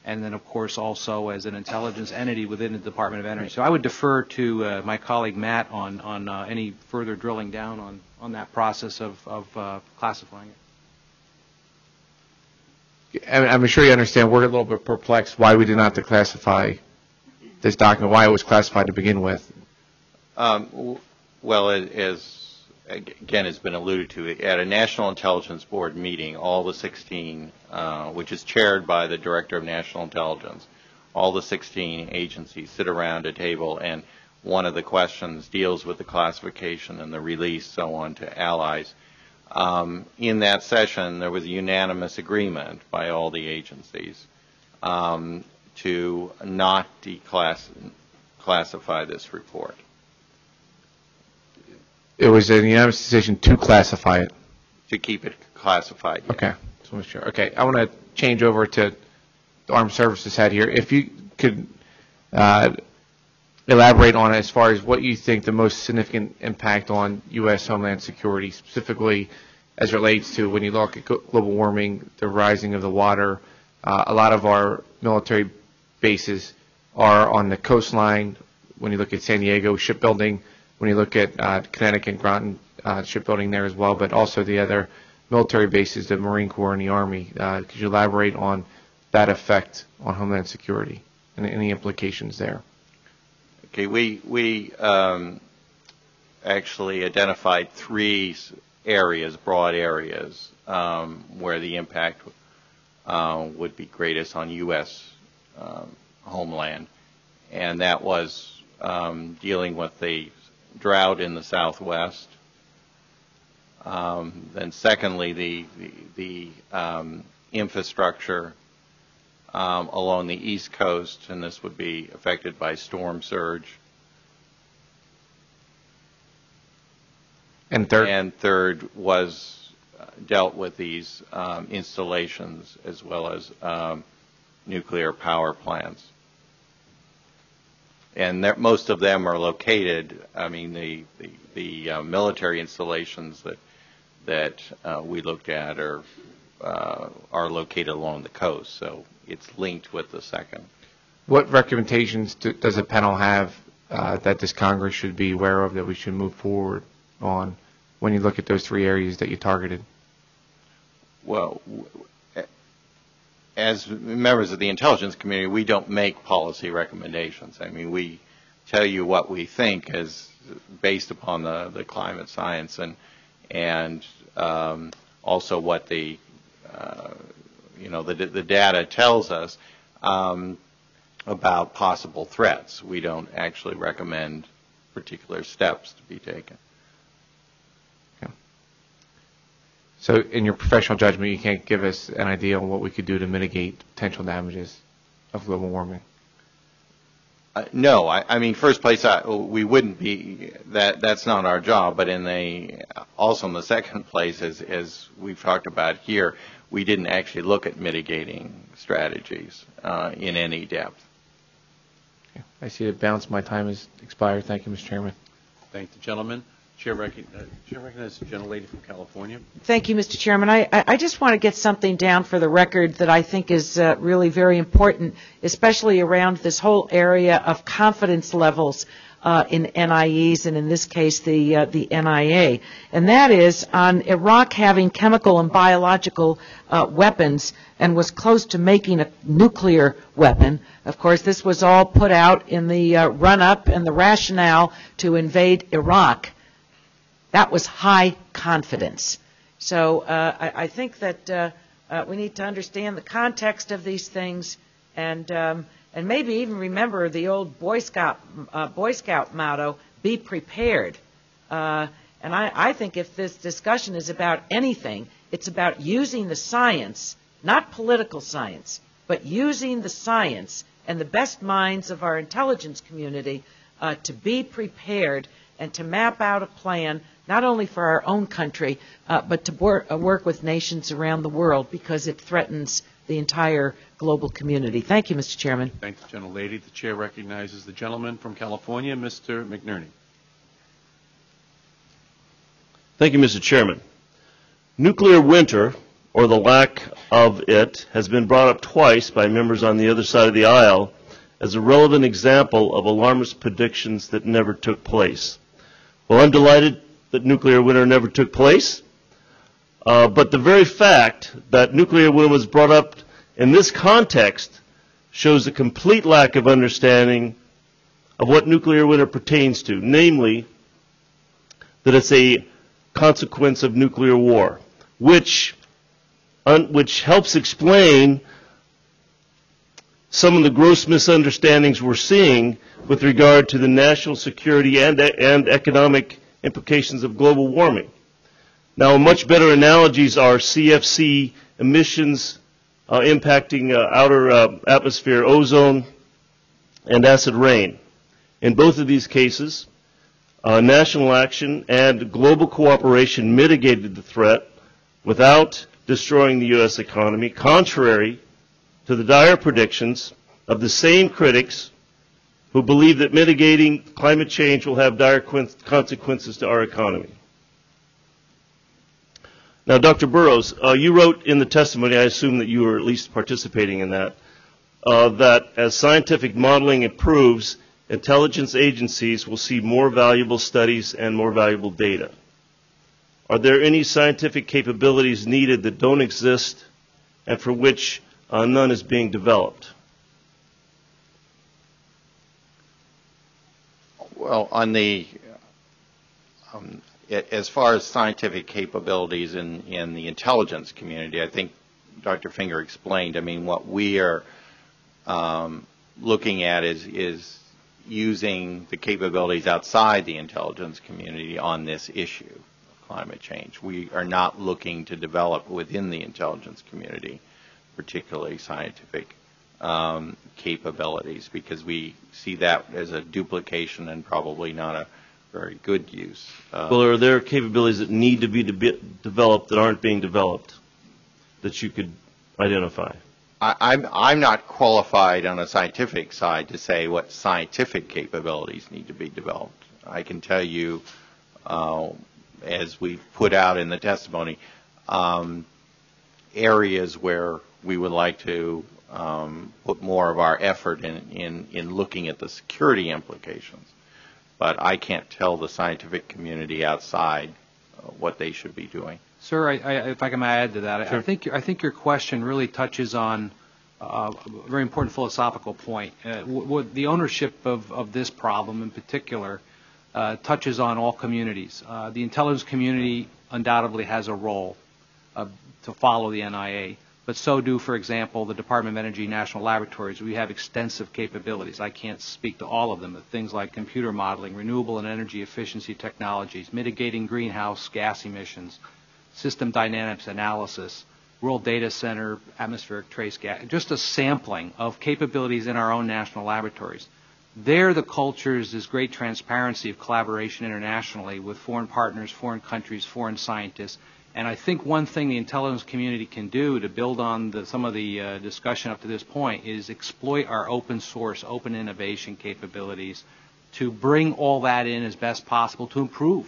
and then, of course, also as an intelligence entity within the Department of Energy. So I would defer to my colleague Matt on any further drilling down on that process of classifying it. I'm sure you understand we're a little bit perplexed why we did not declassify this document, why it was classified to begin with. Well, as again has been alluded to, at a National Intelligence Board meeting, all the 16, which is chaired by the Director of National Intelligence, all the 16 agencies sit around a table and one of the questions deals with the classification and the release, so on, to allies. In that session, there was a unanimous agreement by all the agencies to not declassify this report. It was a unanimous decision to classify it. To keep it classified. Yes. Okay. So make sure. Okay. I want to change over to the Armed Services head here. If you could elaborate on as far as what you think the most significant impact on U.S. Homeland Security, specifically as relates to when you look at global warming, the rising of the water. A lot of our military bases are on the coastline. When you look at San Diego shipbuilding, when you look at Connecticut and Groton shipbuilding there as well, but also the other military bases, the Marine Corps and the Army. Could you elaborate on that effect on Homeland Security and any implications there? Okay, we actually identified three areas, broad areas, where the impact would be greatest on U.S. homeland, and that was dealing with the drought in the Southwest. Then secondly, the infrastructure along the East Coast, and this would be affected by storm surge. And third? And third was dealt with these installations as well as nuclear power plants. And most of them are located, I mean, the military installations that we looked at are located along the coast, so it's linked with the second. What recommendations does the panel have that this Congress should be aware of that we should move forward on when you look at those three areas that you targeted? Well, as members of the intelligence community, we don't make policy recommendations. I mean, we tell you what we think is based upon the climate science and also what the data tells us about possible threats. We don't actually recommend particular steps to be taken. Okay. So in your professional judgment, you can't give us an idea on what we could do to mitigate potential damages of global warming? No, I mean, first place, we wouldn't be, that's not our job, but also in the second place, as we've talked about here, we didn't actually look at mitigating strategies in any depth. Okay. I see the balance. My time has expired. Thank you, Mr. Chairman. Thank the gentleman. Chair recognizes the gentlelady from California. Thank you, Mr. Chairman. I just want to get something down for the record that I think is really very important, especially around this whole area of confidence levels in NIEs, and in this case the NIA. And that is on Iraq having chemical and biological weapons and was close to making a nuclear weapon. Of course, this was all put out in the run-up and the rationale to invade Iraq. That was high confidence. So I think that we need to understand the context of these things and maybe even remember the old Boy Scout motto, be prepared. And I think if this discussion is about anything, it's about using the science, not political science, but using the science and the best minds of our intelligence community to be prepared and to map out a plan not only for our own country, but to work with nations around the world because it threatens the entire global community. Thank you, Mr. Chairman. Thank the gentlelady. The chair recognizes the gentleman from California, Mr. McNerney. Thank you, Mr. Chairman. Nuclear winter, or the lack of it, has been brought up twice by members on the other side of the aisle as a relevant example of alarmist predictions that never took place. Well, I'm delighted that nuclear winter never took place, but the very fact that nuclear winter was brought up in this context shows a complete lack of understanding of what nuclear winter pertains to, namely that it's a consequence of nuclear war, which helps explain some of the gross misunderstandings we're seeing with regard to the national security and economic implications of global warming. Now, much better analogies are CFC emissions impacting outer atmosphere ozone and acid rain. In both of these cases, national action and global cooperation mitigated the threat without destroying the U.S. economy, contrary to the dire predictions of the same critics who believe that mitigating climate change will have dire consequences to our economy. Now, Dr. Burrows, you wrote in the testimony, I assume that you were at least participating in that, that as scientific modeling improves, intelligence agencies will see more valuable studies and more valuable data. Are there any scientific capabilities needed that don't exist and for which none is being developed? Well, on the as far as scientific capabilities in the intelligence community, I think Dr. Finger explained. I mean, what we are looking at is using the capabilities outside the intelligence community on this issue of climate change. We are not looking to develop within the intelligence community particularly scientific capabilities, because we see that as a duplication and probably not a very good use. Well, are there capabilities that need to be developed that aren't being developed that you could identify? I'm not qualified on a scientific side to say what scientific capabilities need to be developed. I can tell you, as we put out in the testimony, areas where we would like to put more of our effort in looking at the security implications. But I can't tell the scientific community outside what they should be doing. Sir, if I can add to that, sure. I think your question really touches on a very important philosophical point. The ownership of this problem in particular touches on all communities. The intelligence community undoubtedly has a role to follow the NIA, but so do, for example, the Department of Energy National Laboratories. We have extensive capabilities. I can't speak to all of them, but things like computer modeling, renewable and energy efficiency technologies, mitigating greenhouse gas emissions, system dynamics analysis, World Data Center, atmospheric trace gas, just a sampling of capabilities in our own national laboratories. There, the culture is this great transparency of collaboration internationally with foreign partners, foreign countries, foreign scientists. And I think one thing the intelligence community can do to build on some of the discussion up to this point is exploit our open source, open innovation capabilities to bring all that in as best possible to improve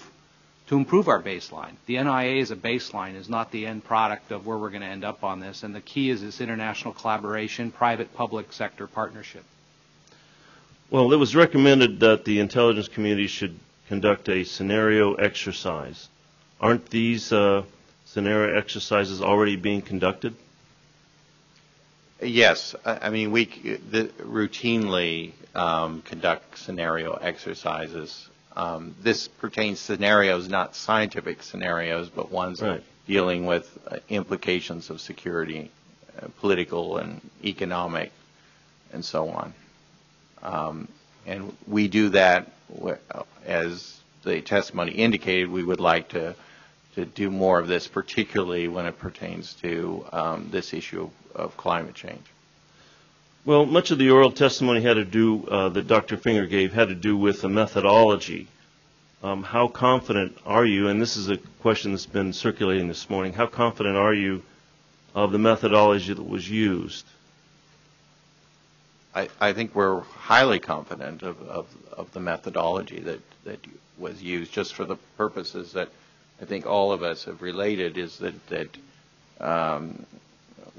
our baseline. The NIA is a baseline, is not the end product of where we're going to end up on this. And the key is this international collaboration, private-public sector partnership. Well, it was recommended that the intelligence community should conduct a scenario exercise. Aren't these scenario exercises already being conducted? Yes. I mean, we routinely conduct scenario exercises. This pertains to scenarios, not scientific scenarios, but ones right. dealing with implications of security, political and economic, and so on. And we do that, as the testimony indicated, we would like to do more of this, particularly when it pertains to this issue of climate change. Well, much of the oral testimony had to do, that Dr. Finger gave, had to do with the methodology. How confident are you, and this is a question that's been circulating this morning, how confident are you of the methodology that was used? I think we're highly confident of the methodology that was used, just for the purposes that I think all of us have related, is that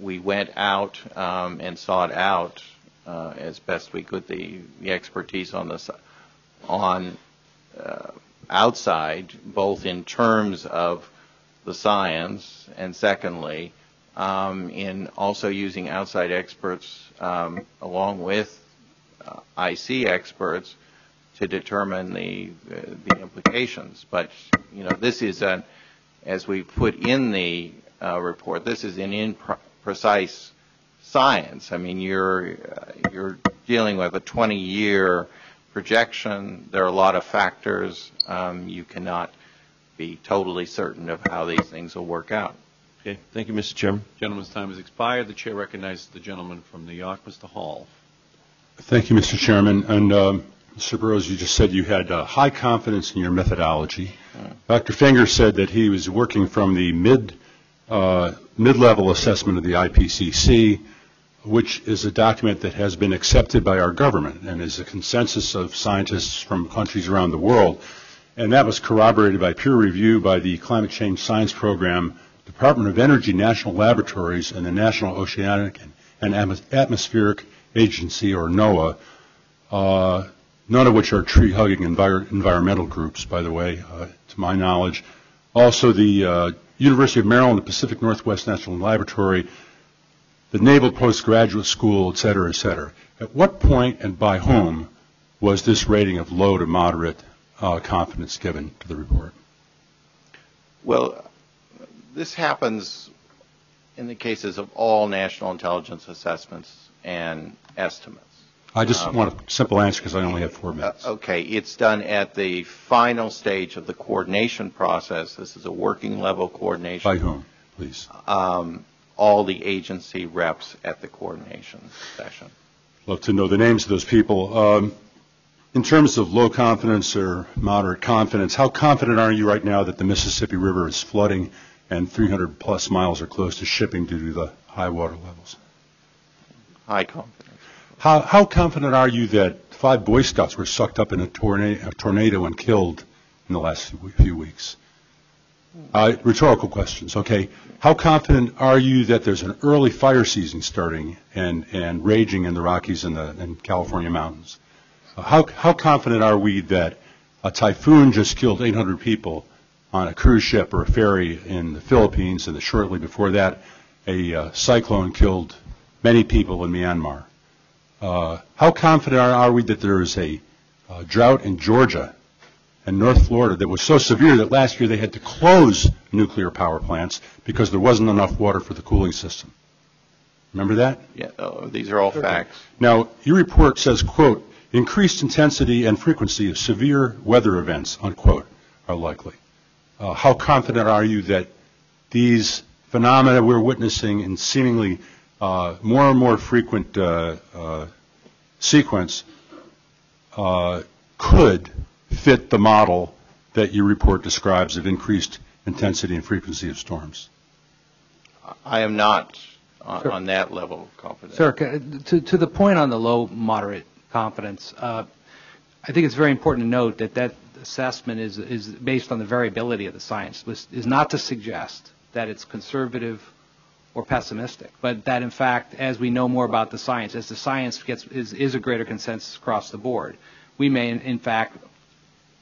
we went out and sought out as best we could the expertise on outside, both in terms of the science and secondly in also using outside experts along with IC experts to determine the implications. But this is as we put in the report, this is an imprecise science. I mean, you're dealing with a 20-year projection. There are a lot of factors. You cannot be totally certain of how these things will work out. Okay. Thank you, Mr. Chairman. Gentleman's time has expired. The chair recognizes the gentleman from New York, Mr. Hall. Thank you, Mr. Chairman. And Mr. Burrows, you just said you had high confidence in your methodology. Dr. Finger said that he was working from the mid-level assessment of the IPCC, which is a document that has been accepted by our government and is a consensus of scientists from countries around the world. And that was corroborated by peer review by the Climate Change Science Program, Department of Energy National Laboratories, and the National Oceanic and Atmospheric Agency, or NOAA, none of which are tree-hugging environmental groups, by the way, to my knowledge. Also, the University of Maryland, the Pacific Northwest National Laboratory, the Naval Postgraduate School, et cetera, et cetera. At what point and by whom was this rating of low to moderate confidence given to the report? Well, this happens in the cases of all national intelligence assessments and estimates. I just want a simple answer because I only have 4 minutes. Okay. It's done at the final stage of the coordination process. This is a working level coordination. By whom, please? All the agency reps at the coordination session. Love to know the names of those people. In terms of low confidence or moderate confidence, how confident are you right now that the Mississippi River is flooding and 300 plus miles are closed to shipping due to the high water levels? High confidence. How confident are you that 5 Boy Scouts were sucked up in a tornado and killed in the last few weeks? Rhetorical questions, okay. How confident are you that there's an early fire season starting and raging in the Rockies and California mountains? How confident are we that a typhoon just killed 800 people on a cruise ship or a ferry in the Philippines, and shortly before that, a cyclone killed many people in Myanmar? How confident are we that there is a drought in Georgia and North Florida that was so severe that last year they had to close nuclear power plants because there wasn't enough water for the cooling system? Remember that? Yeah, these are all facts. Now, your report says, quote, increased intensity and frequency of severe weather events, unquote, are likely. How confident are you that these phenomena we're witnessing in seemingly more and more frequent sequence could fit the model that your report describes of increased intensity and frequency of storms? I am not on that level of confidence. Sir, to the point on the low, moderate confidence, I think it's very important to note that that assessment is based on the variability of the science. This is not to suggest that it's conservative or pessimistic, but that in fact, as we know more about the science, as the science is a greater consensus across the board, we may in fact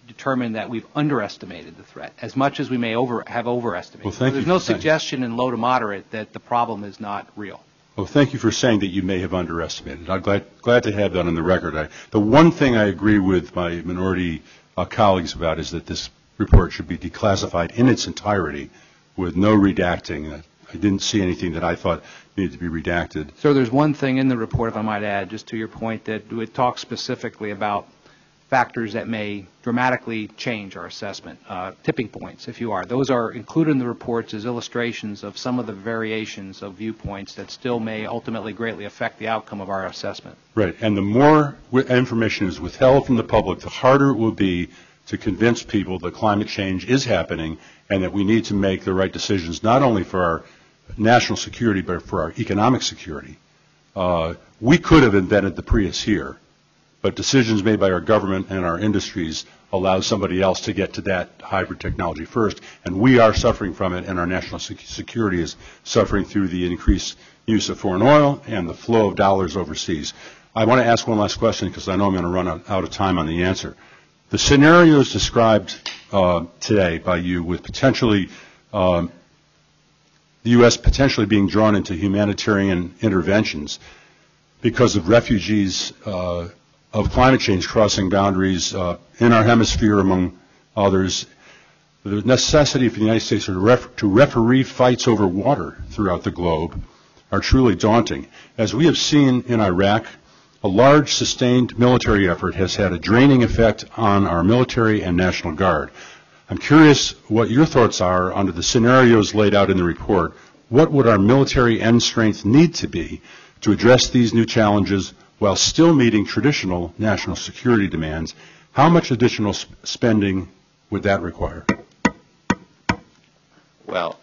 determine that we've underestimated the threat as much as we may have overestimated. Well, thank you. There's no suggestion in low to moderate that the problem is not real. Well, thank you for saying that you may have underestimated. I'm glad to have that on the record. The one thing I agree with my minority colleagues about is that this report should be declassified in its entirety with no redacting. I didn't see anything that I thought needed to be redacted. So there's one thing in the report, if I might add, just to your point, that it talks specifically about factors that may dramatically change our assessment, tipping points, if you are. Those are included in the reports as illustrations of some of the variations of viewpoints that still may ultimately greatly affect the outcome of our assessment. Right, and the more information is withheld from the public, the harder it will be to convince people that climate change is happening and that we need to make the right decisions not only for our national security but for our economic security. We could have invented the Prius here, but decisions made by our government and our industries allow somebody else to get to that hybrid technology first, and we are suffering from it, and our national security is suffering through the increased use of foreign oil and the flow of dollars overseas. I want to ask one last question because I know I'm going to run out of time on the answer. The scenarios described today by you with potentially the U.S. potentially being drawn into humanitarian interventions because of refugees of climate change crossing boundaries in our hemisphere, among others, the necessity for the United States to referee fights over water throughout the globe, are truly daunting. As we have seen in Iraq, a large sustained military effort has had a draining effect on our military and National Guard. I'm curious what your thoughts are under the scenarios laid out in the report. What would our military end strength need to be to address these new challenges while still meeting traditional national security demands? How much additional spending would that require? Well,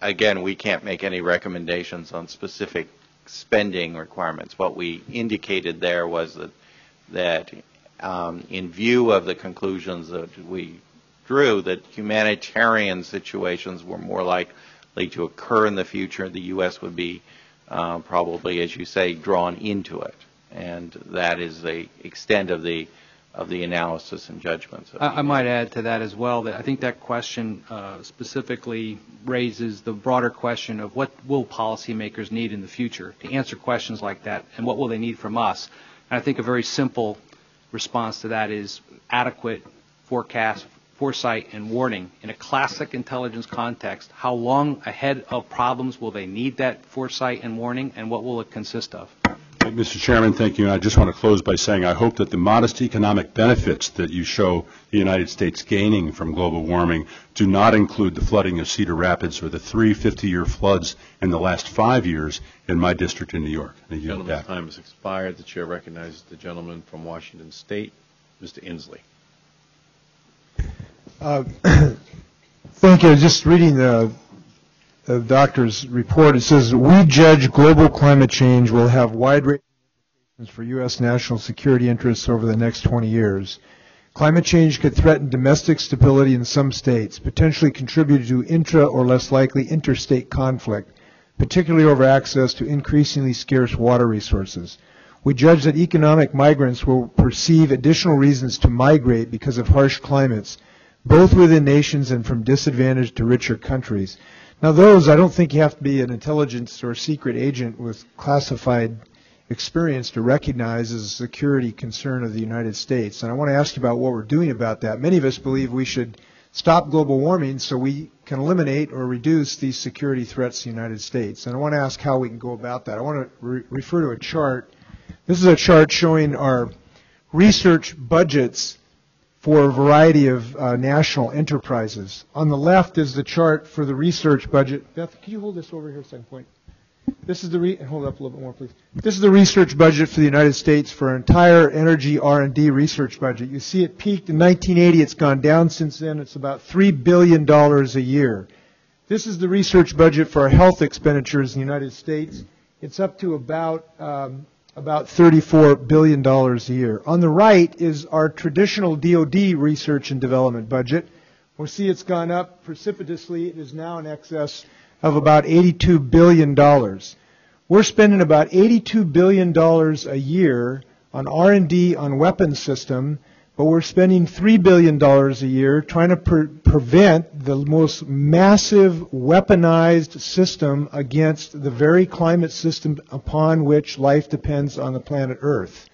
again, we can't make any recommendations on specific spending requirements. What we indicated there was that in view of the conclusions that we drew, that humanitarian situations were more likely to occur in the future, the U.S. would be probably, as you say, drawn into it. And that is the extent of the analysis and judgments. I might add to that as well that I think that question specifically raises the broader question of what will policymakers need in the future to answer questions like that, and what will they need from us. And I think a very simple response to that is adequate forecast, foresight, and warning. In a classic intelligence context, how long ahead of problems will they need that foresight and warning, and what will it consist of? Mr. Chairman, thank you. And I just want to close by saying I hope that the modest economic benefits that you show the United States gaining from global warming do not include the flooding of Cedar Rapids or the 3 50-year floods in the last 5 years in my district in New York. The gentleman's time has expired. The chair recognizes the gentleman from Washington State, Mr. Inslee. Thank you. Just reading the doctor's report, it says, we judge global climate change will have wide-ranging implications for U.S. national security interests over the next 20 years. Climate change could threaten domestic stability in some states, potentially contribute to intra or less likely interstate conflict, particularly over access to increasingly scarce water resources. We judge that economic migrants will perceive additional reasons to migrate because of harsh climates, both within nations and from disadvantaged to richer countries. Now those, I don't think you have to be an intelligence or secret agent with classified experience to recognize as a security concern of the United States. And I want to ask you about what we're doing about that. Many of us believe we should stop global warming so we can eliminate or reduce these security threats to the United States. And I want to ask how we can go about that. I want to refer to a chart. This is a chart showing our research budgets for a variety of national enterprises. On the left is the chart for the research budget. Beth, could you hold this over here a second point? This is the hold up a little bit more, please. This is the research budget for the United States for our entire energy R&D research budget. You see it peaked in 1980. It's gone down since then. It's about $3 billion a year. This is the research budget for our health expenditures in the United States. It's up to about $34 billion a year. On the right is our traditional DoD research and development budget. We'll see it's gone up precipitously. It is now in excess of about $82 billion. We're spending about $82 billion a year on R&D on weapons system, but we're spending $3 billion a year trying to prevent the most massive weaponized system against the very climate system upon which life depends on the planet Earth.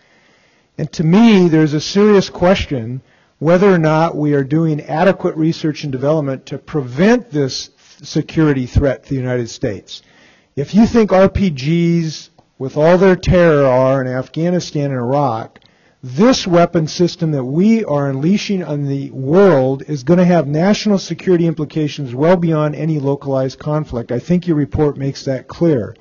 And to me, there's a serious question whether or not we are doing adequate research and development to prevent this security threat to the United States. If you think RPGs, with all their terror, are in Afghanistan and Iraq, this weapon system that we are unleashing on the world is going to have national security implications well beyond any localized conflict. I think your report makes that clear.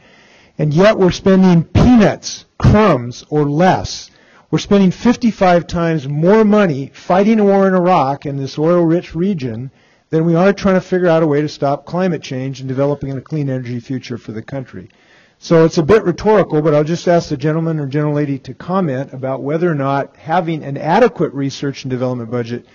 And yet we're spending peanuts, crumbs, or less. We're spending 55 times more money fighting a war in Iraq in this oil-rich region than we are trying to figure out a way to stop climate change and developing a clean energy future for the country. So it's a bit rhetorical, but I'll just ask the gentleman or gentlelady to comment about whether or not having an adequate research and development budget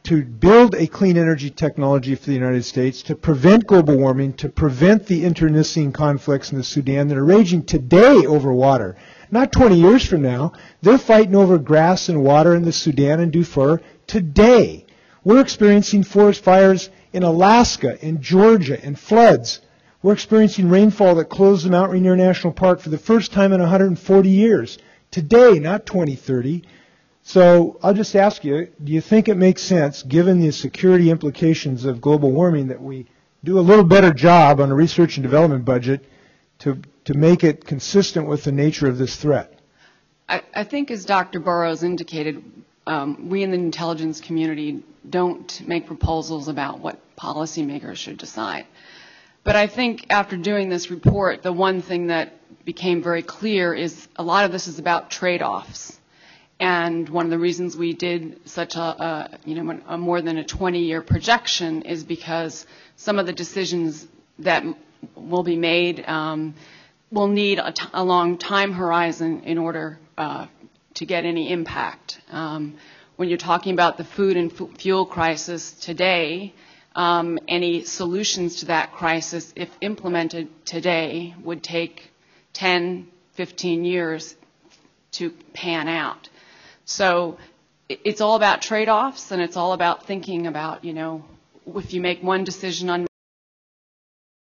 to build a clean energy technology for the United States, to prevent global warming, to prevent the internecine conflicts in the Sudan that are raging today over water. Not 20 years from now. They're fighting over grass and water in the Sudan and Darfur today. We're experiencing forest fires in Alaska, in Georgia, and floods. We're experiencing rainfall that closed the Mount Rainier National Park for the first time in 140 years. Today, not 2030. So I'll just ask you, do you think it makes sense, given the security implications of global warming, that we do a little better job on a research and development budget to to make it consistent with the nature of this threat? I think, as Dr. Burrows indicated, we in the intelligence community don't make proposals about what policymakers should decide. But I think after doing this report, the one thing that became very clear is a lot of this is about trade-offs. And one of the reasons we did such a more than a 20-year projection is because some of the decisions that will be made will need a long time horizon in order to get any impact. When you're talking about the food and fuel crisis today, any solutions to that crisis, if implemented today, would take 10, 15 years to pan out. So it's all about trade-offs, and it's all about thinking about, if you make one decision on